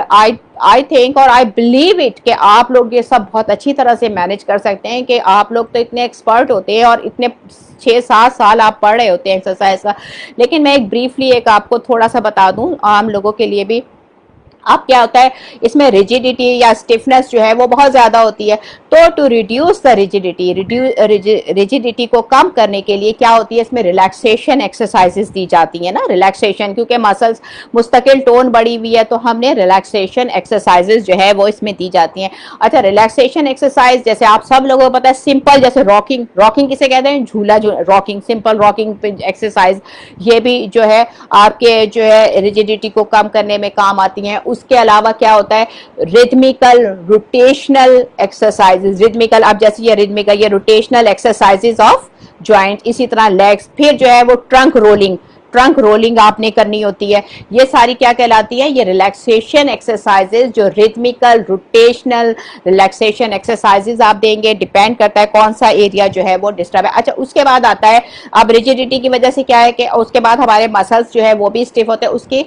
आई थिंक और आई बिलीव इट कि आप लोग ये सब बहुत अच्छी तरह से मैनेज कर सकते हैं कि आप लोग तो इतने एक्सपर्ट होते हैं और इतने 6-7 साल आप पढ़ रहे होते हैं एक्सरसाइज का। लेकिन मैं एक ब्रीफली एक आपको थोड़ा सा बता दूं आम लोगों के लिए भी। अब क्या होता है इसमें रिजिडिटी या स्टिफनेस जो है वो बहुत ज्यादा होती है, तो टू रिड्यूस द रिजिडिटी को कम करने के लिए क्या होती है इसमें रिलैक्सेशन एक्सरसाइजेस दी जाती है ना। रिलैक्सेशन क्योंकि मसल्स मुस्तकिल टोन बढ़ी हुई है तो हमने रिलैक्सेशन एक्सरसाइजेस जो है वो इसमें दी जाती हैं। अच्छा, रिलैक्सेशन एक्सरसाइज जैसे आप सब लोगों को पता है सिंपल, जैसे रॉकिंग, रॉकिंग किसे कहते हैं, झूला रॉकिंग, सिंपल रॉकिंग एक्सरसाइज, ये भी जो है आपके जो है रिजिडिटी को कम करने में काम आती हैं। उसके अलावा क्या होता है रिदमिकल रोटेशनल एक्सरसाइजेस, रिदमिकल, अब जैसे ये रिदमिकल, ये रोटेशनल एक्सरसाइजेस ऑफ जॉइंट, इसी तरह लेग्स। फिर जो है वो ट्रंक रोलिंग, ट्रंक रोलिंग आपने करनी होती है। ये सारी क्या कहलाती है, ये रिलैक्सेशन एक्सरसाइजेस जो रिदमिकल रोटेशनल रिलैक्सेशन एक्सरसाइजेस आप देंगे। डिपेंड करता है कौन सा एरिया जो है वो डिस्टर्ब है। अच्छा, उसके बाद आता है अब रिजिडिटी की वजह से क्या है कि उसके बाद हमारे मसल्स जो है वो भी स्टिफ होते हैं। उसकी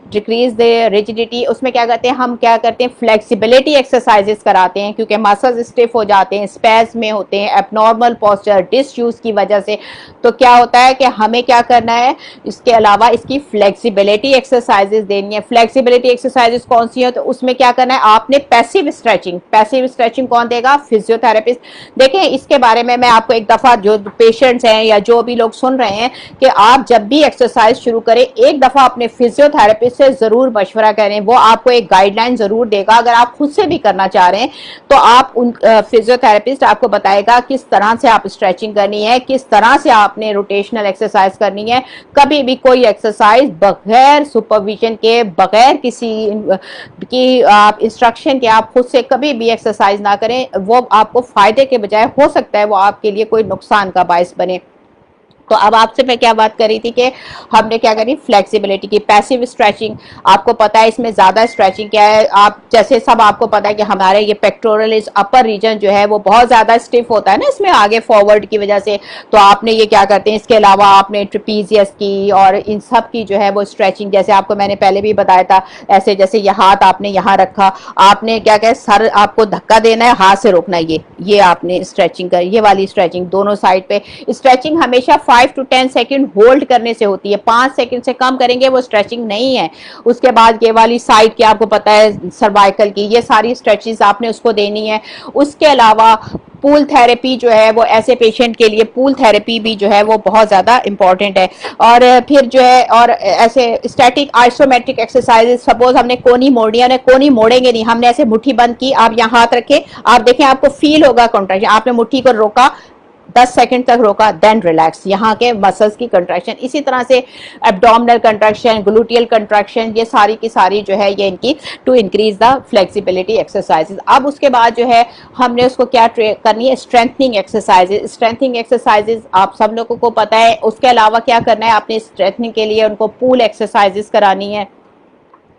डिक्रीज द रिजिडिटी, उसमें क्या करते हैं हम, क्या करते हैं फ्लेक्सिबिलिटी एक्सरसाइजेस कराते हैं क्योंकि मसल्स स्टिफ हो जाते हैं, स्पेस में होते हैं, एबनॉर्मल पोस्चर, डिसयूज की वजह से। तो क्या होता है कि हमें क्या करना है, इसके अलावा इसकी फ्लेक्सिबिलिटी एक्सरसाइजेस देनी है। फ्लेक्सिबिलिटी एक्सरसाइजेस कौन सी है, तो उसमें क्या करना है आपने पैसिव स्ट्रेचिंग, पैसिव स्ट्रेचिंग कौन देगा, फिजियोथेरेपिस्ट। देखें इसके बारे में मैं आपको एक दफा, जो पेशेंट्स हैं या जो भी लोग सुन रहे हैं, कि आप जब भी एक्सरसाइज शुरू करें एक दफा अपने फिजियोथेरेपिस्ट से जरूर मशवरा करें। वो आपको एक गाइडलाइन जरूर देगा। अगर आप खुद से भी करना चाह रहे हैं तो आप उन फिजियोथेरेपिस्ट आपको बताएगा किस तरह से आप स्ट्रेचिंग करनी है, किस तरह से आपने रोटेशनल एक्सरसाइज करनी है। कभी भी कोई एक्सरसाइज बगैर सुपरविजन के, बगैर किसी की आप इंस्ट्रक्शन के आप खुद से कभी भी एक्सरसाइज ना करें। वो आपको फायदे के बजाय हो सकता है वो आपके लिए कोई नुकसान का बायस बने। तो अब आपसे मैं क्या बात कर रही थी कि हमने क्या करी, फ्लेक्सिबिलिटी की। पैसिव स्ट्रेचिंग आपको पता है इसमें ज्यादा स्ट्रेचिंग क्या है, आप जैसे सब आपको पता है कि हमारे ये पेक्टोरल अपर रीजन जो है वो बहुत ज्यादा स्टिफ होता है ना इसमें आगे फॉरवर्ड की वजह से। तो आपने ये क्या करते हैं, इसके अलावा आपने ट्रिपीजियस की और इन सब की जो है वो स्ट्रेचिंग, जैसे आपको मैंने पहले भी बताया था, ऐसे जैसे ये हाथ आपने यहाँ रखा, आपने क्या कहा सर आपको धक्का देना है, हाथ से रोकना है, ये आपने स्ट्रेचिंग कर, ये वाली स्ट्रेचिंग दोनों साइड पे। स्ट्रेचिंग हमेशा 5 to 10 सेकंड होल्ड करने से होती है, 5 सेकंड से कम करेंगे वो स्ट्रेचिंग नहीं है। उसके बाद ये वाली साइड की आपको पता है सर्वाइकल की, ये सारी स्ट्रेचेस आपने उसको देनी है। उसके अलावा पूल थेरेपी जो है वो ऐसे पेशेंट के लिए पूल थेरेपी भी जो है वो बहुत ज्यादा इंपॉर्टेंट है। और फिर जो है और ऐसे स्टैटिक आइसोमेट्रिक एक्सरसाइजेस, सपोज हमने कोनी मोड़नी है, कोनी मोड़ेंगे नहीं, हमने ऐसे मुट्ठी बंद की, आप यहाँ हाथ रखे, आप देखें आपको फील होगा कॉन्ट्रैक्शन, आपने मुट्ठी को रोका 10 सेकंड तक रोका, देन रिलैक्स, यहाँ के मसल्स की कंट्रैक्शन। इसी तरह से एब्डोमिनल कंट्रैक्शन, ग्लूटियल कंट्रैक्शन, ये सारी की सारी जो है ये इनकी to increase the flexibility exercises. अब उसके बाद जो है हमने उसको क्या करनी है, स्ट्रेंथनिंग एक्सरसाइजेस। स्ट्रेंथनिंग एक्सरसाइजेस आप सब लोगों को पता है। उसके अलावा क्या करना है आपने स्ट्रेंथनिंग के लिए उनको पूल एक्सरसाइजेस करानी है,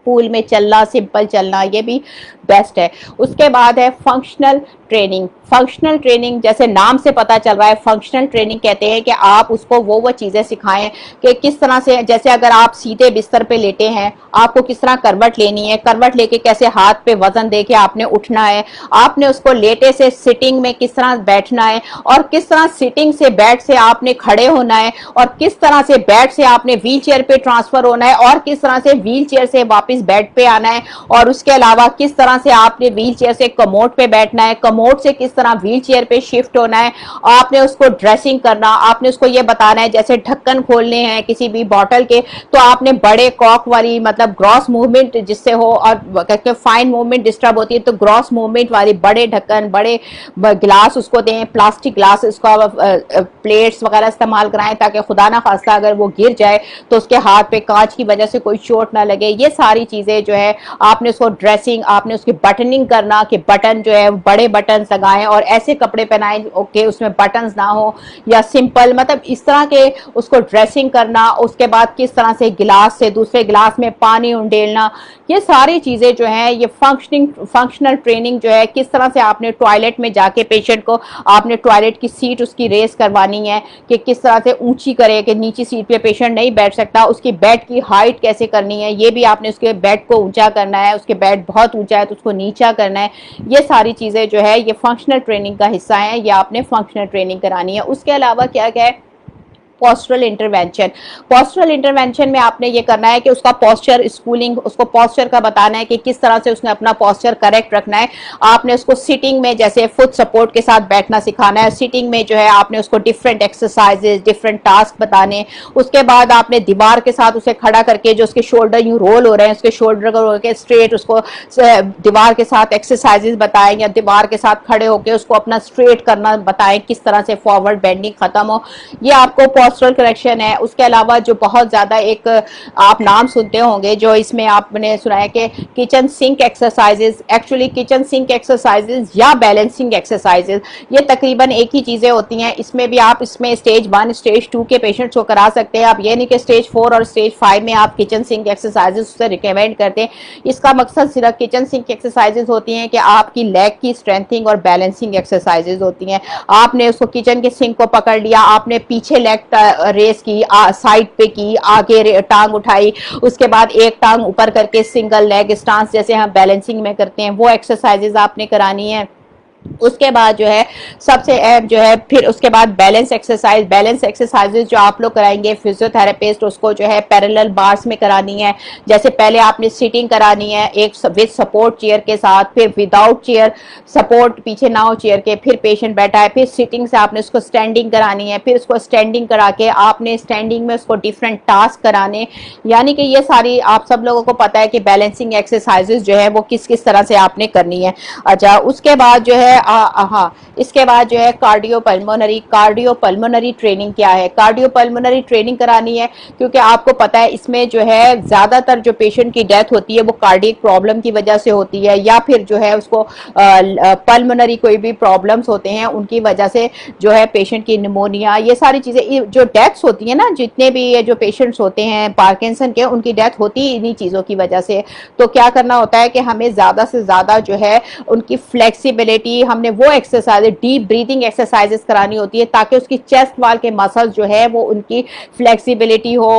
पूल में चलना, सिंपल चलना, ये भी बेस्ट है। उसके बाद है फंक्शनल ट्रेनिंग। फंक्शनल ट्रेनिंग जैसे नाम से पता चल रहा है, फंक्शनल ट्रेनिंग कहते हैं कि आप उसको वो चीजें सिखाएं कि किस तरह से, जैसे अगर आप सीधे बिस्तर पे लेटे हैं आपको किस तरह करवट लेनी है, करवट लेके कैसे हाथ पे वजन देके आपने उठना है, आपने उसको लेटे से सिटिंग में किस तरह बैठना है, और किस तरह सिटिंग से बेड से आपने खड़े होना है, और किस तरह से बेड से आपने व्हील चेयर पे ट्रांसफर होना है, और किस तरह से व्हील चेयर से वापस बेड पे आना है, और उसके अलावा किस तरह से आपने व्हील चेयर से कमोड पे बैठना है, कमोड से किस तरह व्हील चेयर पे शिफ्ट होना है, आपने उसको ड्रेसिंग करना, आपने उसको ये बताना है जैसे ढक्कन खोलने हैं किसी भी बॉटल के तो आपने बड़े कॉक वाली, मतलब ग्रॉस मूवमेंट जिससे हो, और फाइन मूवमेंट डिस्टर्ब होती है तो ग्रॉस मूवमेंट वाली बड़े ढक्कन, बड़े गिलास उसको दें, प्लास्टिक ग्लास, उसको प्लेट्स वगैरह इस्तेमाल कराएं ताकि खुदा ना खास्ता अगर वो गिर जाए तो उसके हाथ पे कांच की वजह से कोई चोट ना लगे। ये सारी चीज़ें जो है आपने उसको ड्रेसिंग, आपने उसकी बटनिंग करना कि बटन जो है बड़े बटन लगाएं और ऐसे कपड़े पहनाएं ओके उसमें बटन्स ना हो या सिंपल, मतलब इस तरह के उसको ड्रेसिंग करना। उसके बाद किस तरह से गिलास से दूसरे गिलास में पानी उंडेलना, ये सारी चीज़ें जो है ये फंक्शनल ट्रेनिंग जो है, किस तरह से आपने टॉयलेट में जाके पेशेंट को आपने टॉयलेट की सीट उसकी रेस करवानी है कि किस तरह से ऊंची करे कि नीची सीट पे पेशेंट नहीं बैठ सकता, उसकी बेड की हाइट कैसे करनी है, ये भी आपने उसके बेड को ऊंचा करना है, उसके बेड बहुत ऊंचा है तो उसको नीचा करना है। ये सारी चीज़ें जो है ये फंक्शनल ट्रेनिंग का हिस्सा है, ये आपने फंक्शनल ट्रेनिंग करानी है। उसके अलावा क्या क्या है, पोस्चरल इंटरवेंशन। पोस्चरल इंटरवेंशन में आपने ये करना है कि उसका पोस्चर स्कूलिंग, उसको पोस्चर का बताना है कि किस तरह से उसने अपना पोस्चर करेक्ट रखना है। आपने उसको सिटिंग में जैसे फुट सपोर्ट के साथ बैठना सिखाना है, सिटिंग में जो है आपने उसको डिफरेंट एक्सरसाइजेज डिफरेंट टास्क बताने। उसके बाद आपने दीवार के साथ उसे खड़ा करके जो उसके शोल्डर यूँ रोल हो रहे हैं उसके शोल्डर को रोल के स्ट्रेट उसको दीवार के साथ एक्सरसाइजेज बताएं या दीवार के साथ खड़े होकर उसको अपना स्ट्रेट करना बताएं, किस तरह से फॉरवर्ड बेंडिंग खत्म हो। ये आपको पोस्चरल करेक्शन है। उसके अलावा जो बहुत ज्यादा एक आप नाम सुनते होंगे जो इसमें आपने सुना है कि kitchen sink exercises, actually kitchen sink exercises या बैलेंसिंग एक्सरसाइजेज ये तकरीबन एक ही चीजें होती हैं। इसमें भी आप इसमें स्टेज 1 स्टेज 2 के पेशेंट्स को करा सकते हैं। आप ये नहीं कि स्टेज 4 और स्टेज 5 में आप किचन सिंक एक्सरसाइजेज उससे रिकमेंड करते हैं। इसका मकसद सिर्फ किचन सिंक एक्सरसाइजेज होती हैं कि आपकी लेग की स्ट्रेंथिंग और बैलेंसिंग एक्सरसाइजेज होती हैं। आपने उसको किचन के सिंक को पकड़ लिया, आपने पीछे लेग रेस की, साइड पे की, आगे टांग उठाई, उसके बाद एक टांग ऊपर करके सिंगल लेग स्टांस जैसे हम बैलेंसिंग में करते हैं वो एक्सरसाइजेज आपने करानी है। उसके बाद जो है सबसे अहम जो है फिर उसके बाद बैलेंस एक्सरसाइज। बैलेंस एक्सरसाइजेज जो आप लोग कराएंगे फिजियोथेरेपिस्ट उसको जो है पैरेलल बार्स में करानी है। जैसे पहले आपने सिटिंग करानी है एक विद सपोर्ट चेयर के साथ, फिर विदाउट चेयर सपोर्ट पीछे ना हो चेयर के, फिर पेशेंट बैठा है, फिर सिटिंग से आपने उसको स्टैंडिंग करानी है, फिर उसको स्टैंडिंग करा के आपने स्टैंडिंग में उसको डिफरेंट टास्क कराने। यानी कि ये सारी आप सब लोगों को पता है कि बैलेंसिंग एक्सरसाइजेज जो है वो किस किस तरह से आपने करनी है। अच्छा उसके बाद जो है हाँ इसके बाद जो है कार्डियोपल्मोनरी ट्रेनिंग क्या है। कार्डियोपल्मोनरी ट्रेनिंग करानी है क्योंकि आपको पता है इसमें जो है ज्यादातर जो पेशेंट की डेथ होती है वो कार्डियक प्रॉब्लम की वजह से होती है या फिर जो है उसको पल्मोनरी कोई भी प्रॉब्लम्स होते हैं उनकी वजह से जो है पेशेंट की निमोनिया, ये सारी चीजें जो डेथ्स होती है ना, जितने भी ये जो पेशेंट्स होते हैं पार्किंसन के उनकी डेथ होती है इन्हीं चीजों की वजह से। तो क्या करना होता है कि हमें ज्यादा से ज्यादा जो है उनकी फ्लेक्सिबिलिटी, हमने वो एक्सरसाइज डीप ब्रीदिंग एक्सरसाइजेस करानी होती है ताकि उसकी चेस्ट वाल के मसल्स जो है वो उनकी फ्लेक्सिबिलिटी हो,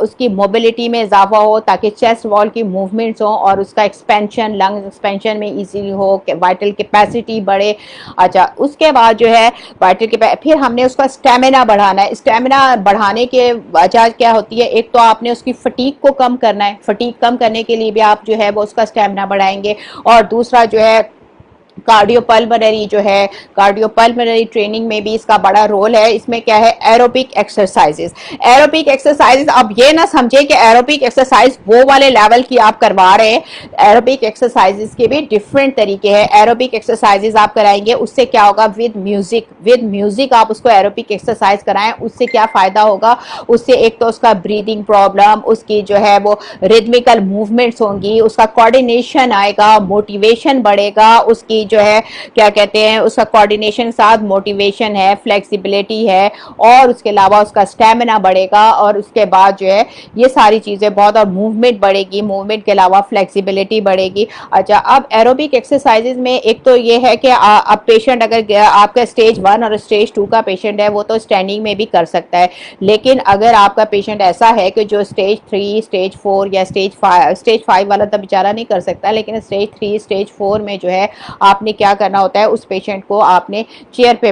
उसकी मोबिलिटी में इजाफा हो ताकि चेस्ट वॉल की मूवमेंट्स हो और उसका एक्सपेंशन लंग एक्सपेंशन में इजीली हो, वाइटल कैपेसिटी बढ़े। अच्छा उसके बाद जो है वाइटल फिर हमने उसका स्टेमिना बढ़ाना है। स्टेमिना बढ़ाने के वजह क्या होती है, एक तो आपने उसकी फटीक को कम करना है, फटीक कम करने के लिए भी आप जो है वो उसका स्टेमिना बढ़ाएंगे। और दूसरा जो है कार्डियोपल्मोनरी जो है कार्डियोपल्मोनरी ट्रेनिंग में भी इसका बड़ा रोल है। इसमें क्या है एरोबिक एक्सरसाइजेस। एरोबिक एक्सरसाइजेस अब ये ना समझे कि एरोबिक एक्सरसाइज वो वाले लेवल की आप करवा रहे हैं। एरोबिक एक्सरसाइजेस के भी डिफरेंट तरीके हैं। एरोबिक एक्सरसाइजेस आप कराएंगे उससे क्या होगा, विद म्यूजिक आप उसको एरोबिक एक्सरसाइज कराएं, उससे क्या फायदा होगा, उससे एक तो उसका ब्रीदिंग प्रॉब्लम, उसकी जो है वो रिदमिकल मूवमेंट्स होंगी, उसका कोऑर्डिनेशन आएगा, मोटिवेशन बढ़ेगा, उसकी जो है क्या कहते हैं उसका कोऑर्डिनेशन साथ मोटिवेशन है, फ्लेक्सिबिलिटी है और उसके अलावा उसका स्टेमिना बढ़ेगा। और उसके बाद जो है ये सारी चीजें बहुत, और मूवमेंट बढ़ेगी, मूवमेंट के अलावा फ्लेक्सिबिलिटी बढ़ेगी। अच्छा अब एरोबिक एक्सरसाइजेज में एक तो ये है कि अब पेशेंट अगर आपका स्टेज 1 और स्टेज 2 का पेशेंट है वो तो स्टैंडिंग में भी कर सकता है, लेकिन अगर आपका पेशेंट ऐसा है कि जो स्टेज 3 स्टेज 4 या स्टेज 5 वाला तो बेचारा नहीं कर सकता, लेकिन स्टेज 3 स्टेज 4 में जो है आपने क्या करना होता है उस पेशेंट को आपने चेयर पे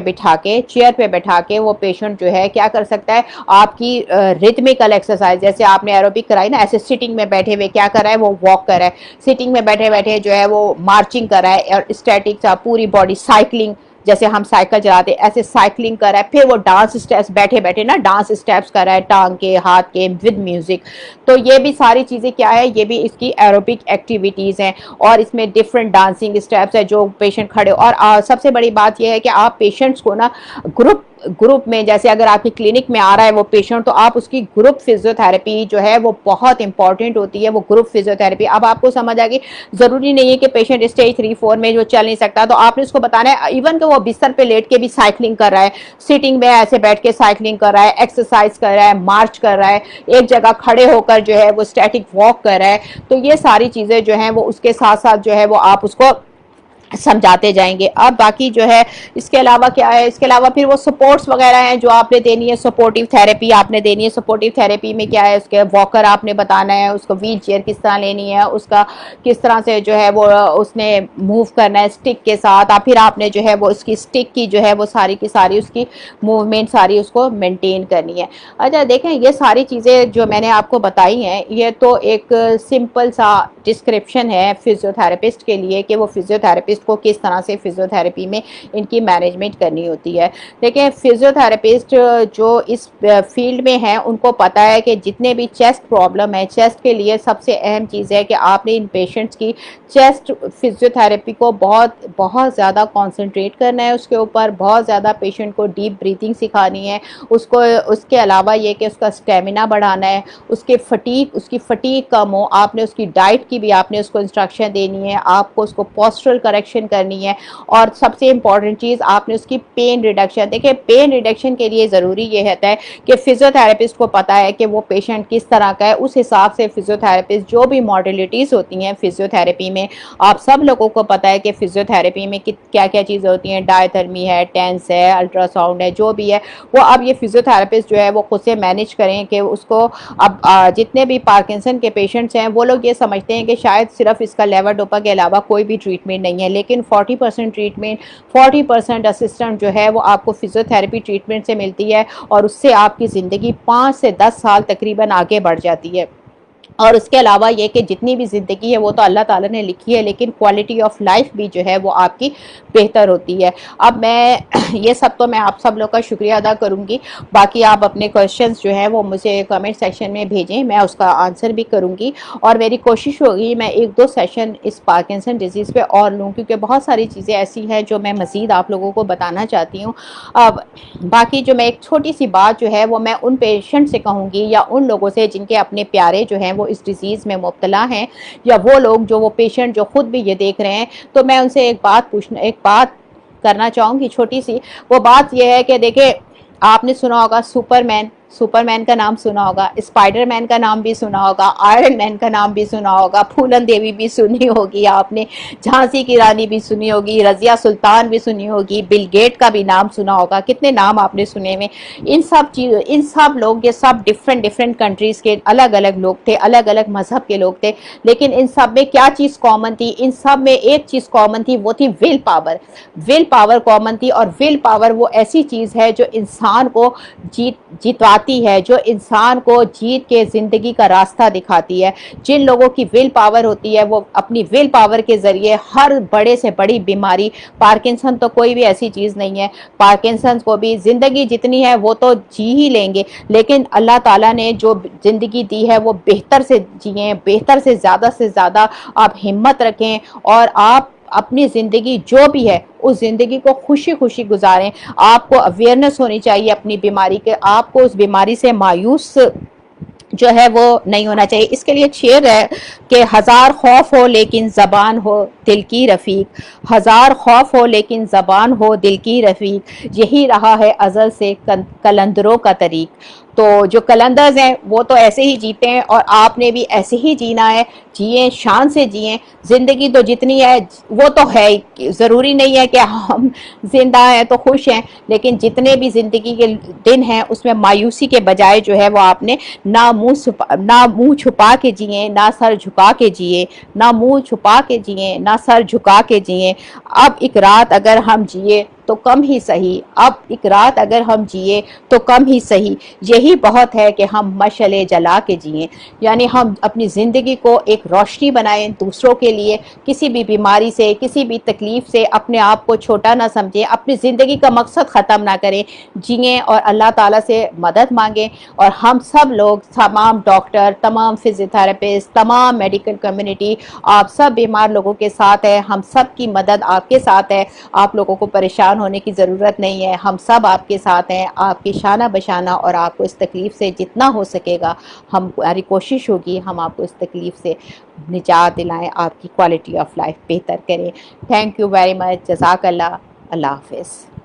बैठा के वो पेशेंट जो है क्या कर सकता है, आपकी रिदमिकल एक्सरसाइज जैसे आपने एरोबिक कराई ना, ऐसे सिटिंग में बैठे हुए क्या कर रहा है वो वॉक कर रहा है, सिटिंग में बैठे बैठे जो है वो मार्चिंग कर रहा है और स्टैटिक पूरी बॉडी साइकिलिंग जैसे हम साइकिल चलाते ऐसे साइकिलिंग कर रहा है, फिर वो डांस स्टेप्स बैठे बैठे ना डांस स्टेप्स कर रहा है टांग के हाथ के विद म्यूजिक। तो ये भी सारी चीजें क्या है, ये भी इसकी एरोबिक एक्टिविटीज हैं और इसमें डिफरेंट डांसिंग स्टेप्स है जो पेशेंट खड़े। और सबसे बड़ी बात यह है कि आप पेशेंट्स को ना ग्रुप ग्रुप में, जैसे अगर आपकी क्लिनिक में आ रहा है वो पेशेंट, तो आप उसकी ग्रुप फिजियोथेरेपी जो है वो बहुत इंपॉर्टेंट होती है, वो ग्रुप फिजियोथेरेपी। अब आपको समझ आ गई, जरूरी नहीं है कि पेशेंट स्टेज 3-4 में जो चल नहीं सकता तो आपने उसको बताना है इवन कि वो बिस्तर पे लेट के भी साइकिलिंग कर रहा है, सिटिंग में ऐसे बैठ के साइकिलिंग कर रहा है, एक्सरसाइज कर रहा है, मार्च कर रहा है, एक जगह खड़े होकर जो है वो स्टैटिक वॉक कर रहा है। तो ये सारी चीजें जो है वो उसके साथ साथ जो है वो आप उसको समझाते जाएंगे। अब बाकी जो है इसके अलावा क्या है, इसके अलावा फिर वो सपोर्ट्स वगैरह हैं जो आपने देनी है, सपोर्टिव थेरेपी आपने देनी है। सपोर्टिव थेरेपी में क्या है, उसके वॉकर आपने बताना है, उसको व्हील चेयर किस तरह लेनी है, उसका किस तरह से जो है वो उसने मूव करना है स्टिक के साथ, और फिर आपने जो है वो उसकी स्टिक की जो है वो सारी की सारी उसकी मूवमेंट सारी उसको मेंटेन करनी है। अच्छा देखें, ये सारी चीज़ें जो मैंने आपको बताई हैं ये तो एक सिंपल सा डिस्क्रिप्शन है फिजियोथेरेपिस्ट के लिए कि वो फिजियोथेरेपिस्ट को किस तरह से फिजियोथेरेपी में इनकी मैनेजमेंट करनी होती है। देखिए, फिजियोथेरेपिस्ट जो इस फील्ड में है उनको पता है कि जितने भी चेस्ट प्रॉब्लम है, चेस्ट के लिए सबसे अहम चीज़ है कि आपने इन पेशेंट्स की चेस्ट फिजियोथेरेपी को बहुत बहुत ज़्यादा कॉन्सेंट्रेट करना है, उसके ऊपर बहुत ज़्यादा पेशेंट को डीप ब्रीथिंग सिखानी है उसको। उसके अलावा ये कि उसका स्टेमिना बढ़ाना है, उसकी फटीग कम हो, आपने उसकी डाइट की भी आपने उसको इंस्ट्रक्शन देनी है, आपको उसको पोस्चरल करेक्शन करनी है, और सबसे इंपॉर्टेंट चीज़ आपने उसकी पेन रिडक्शन। देखिए, पेन रिडक्शन के लिए ज़रूरी ये रहता है कि फिजियोथेरेपिस्ट को पता है कि वो पेशेंट किस तरह का है, उस हिसाब से फिजियोथेरेपिस्ट जो भी मॉडलिटीज़ होती हैं फिजियोथेरेपी में, आप सब लोगों को पता है कि फिजियोथेरेपी में क्या क्या चीज़ें होती हैं, डायथर्मी है, टेंस है, अल्ट्रासाउंड है, जो भी है वो अब ये फिजियोथेरेपिस्ट जो है वो खुद से मैनेज करें कि उसको। अब जितने भी पार्किंसन के पेशेंट्स हैं वो लोग ये समझते हैं कि शायद सिर्फ इसका लेवोडोपा के अलावा कोई भी ट्रीटमेंट नहीं है, लेकिन 40% ट्रीटमेंट, 40% असिस्टेंट जो है वो आपको फिजियोथेरेपी ट्रीटमेंट से मिलती है, और उससे आपकी ज़िंदगी 5 से 10 साल तकरीबन आगे बढ़ जाती है। और उसके अलावा ये कि जितनी भी ज़िंदगी है वो तो अल्लाह ताला ने लिखी है, लेकिन क्वालिटी ऑफ लाइफ भी जो है वो आपकी बेहतर होती है। अब मैं ये सब तो मैं आप सब लोग का शुक्रिया अदा करूँगी। बाकी आप अपने क्वेश्चंस जो हैं वो मुझे कमेंट सेक्शन में भेजें, मैं उसका आंसर भी करूँगी, और मेरी कोशिश होगी मैं 1-2 सेशन इस पार्किंसन डिजीज़ पे और लूँ, क्योंकि बहुत सारी चीज़ें ऐसी हैं जो मैं मज़ीद आप लोगों को बताना चाहती हूँ। अब बाकी जो मैं एक छोटी सी बात जो है वो मैं उन पेशेंट से कहूँगी या उन लोगों से जिनके अपने प्यारे जो हैं वो इस डिजीज़ में मुब्तला हैं, या वो लोग जो वो पेशेंट जो खुद भी ये देख रहे हैं, तो मैं उनसे एक बात करना चाहूँगी छोटी सी। वो बात ये है कि देखिए, आपने सुना होगा सुपरमैन का नाम सुना होगा, स्पाइडरमैन का नाम भी सुना होगा, आयरन मैन का नाम भी सुना होगा, फूलन देवी भी सुनी होगी आपने, झांसी की रानी भी सुनी होगी, रजिया सुल्तान भी सुनी होगी, बिल गेट का भी नाम सुना होगा। कितने नाम आपने सुने में। इन सब लोग, ये सब डिफरेंट डिफरेंट कंट्रीज के अलग अलग लोग थे, अलग अलग मजहब के लोग थे, लेकिन इन सब में क्या चीज़ कॉमन थी? इन सब में एक चीज़ कॉमन थी, वो थी विल पावर कॉमन थी। और विल पावर वो ऐसी चीज़ है जो इंसान को जितवाती है, जो इंसान को जीत के ज़िंदगी का रास्ता दिखाती है। जिन लोगों की विल पावर होती है वो अपनी विल पावर के ज़रिए हर बड़े से बड़ी बीमारी, पार्किंसन तो कोई भी ऐसी चीज़ नहीं है, पार्किंसन को भी ज़िंदगी जितनी है वो तो जी ही लेंगे, लेकिन अल्लाह ताला ने जो ज़िंदगी दी है वो बेहतर से जिए, बेहतर से ज़्यादा आप हिम्मत रखें, और आप अपनी ज़िंदगी जो भी है उस ज़िंदगी को खुशी खुशी गुजारें। आपको अवेयरनेस होनी चाहिए अपनी बीमारी के, आपको उस बीमारी से मायूस जो है वो नहीं होना चाहिए। इसके लिए एक शेर है कि हज़ार खौफ हो लेकिन ज़बान हो दिल की रफ़ीक, हज़ार खौफ हो लेकिन ज़बान हो दिल की रफ़ीक, यही रहा है अज़ल से कलंदरों का तरीक। तो जो कलंदर्स हैं वो तो ऐसे ही जीते हैं, और आपने भी ऐसे ही जीना है, जिए शान से जिए। ज़िंदगी तो जितनी है वो तो है ही, ज़रूरी नहीं है कि हम जिंदा हैं तो खुश हैं, लेकिन जितने भी ज़िंदगी के दिन हैं उसमें मायूसी के बजाय जो है वो आपने ना मुंह छुपा के जिए, ना सर झुका के जिए, ना मुंह छुपा के जिए, ना सर झुका के जिए। अब एक रात अगर हम जिए तो कम ही सही, अब एक रात अगर हम जिए तो कम ही सही, यही बहुत है कि हम मशले जला के जिए। यानी हम अपनी ज़िंदगी को एक रोशनी बनाएं दूसरों के लिए। किसी भी बीमारी से, किसी भी तकलीफ़ से अपने आप को छोटा ना समझें, अपनी ज़िंदगी का मकसद ख़त्म ना करें, जिए और अल्लाह ताला से मदद मांगें। और हम सब लोग, तमाम डॉक्टर, तमाम फिजियोथेरेपिस्ट, तमाम मेडिकल कम्युनिटी, आप सब बीमार लोगों के साथ है, हम सब की मदद आपके साथ है। आप लोगों को परेशान परेशान होने की ज़रूरत नहीं है, हम सब आपके साथ हैं, आपकी शाना बशाना, और आपको इस तकलीफ़ से जितना हो सकेगा हमारी कोशिश होगी हम आपको इस तकलीफ़ से निजात दिलाएं, आपकी क्वालिटी ऑफ लाइफ बेहतर करें। थैंक यू वेरी मच, जज़ाकल्लाह, अल्लाह हाफ़िज़।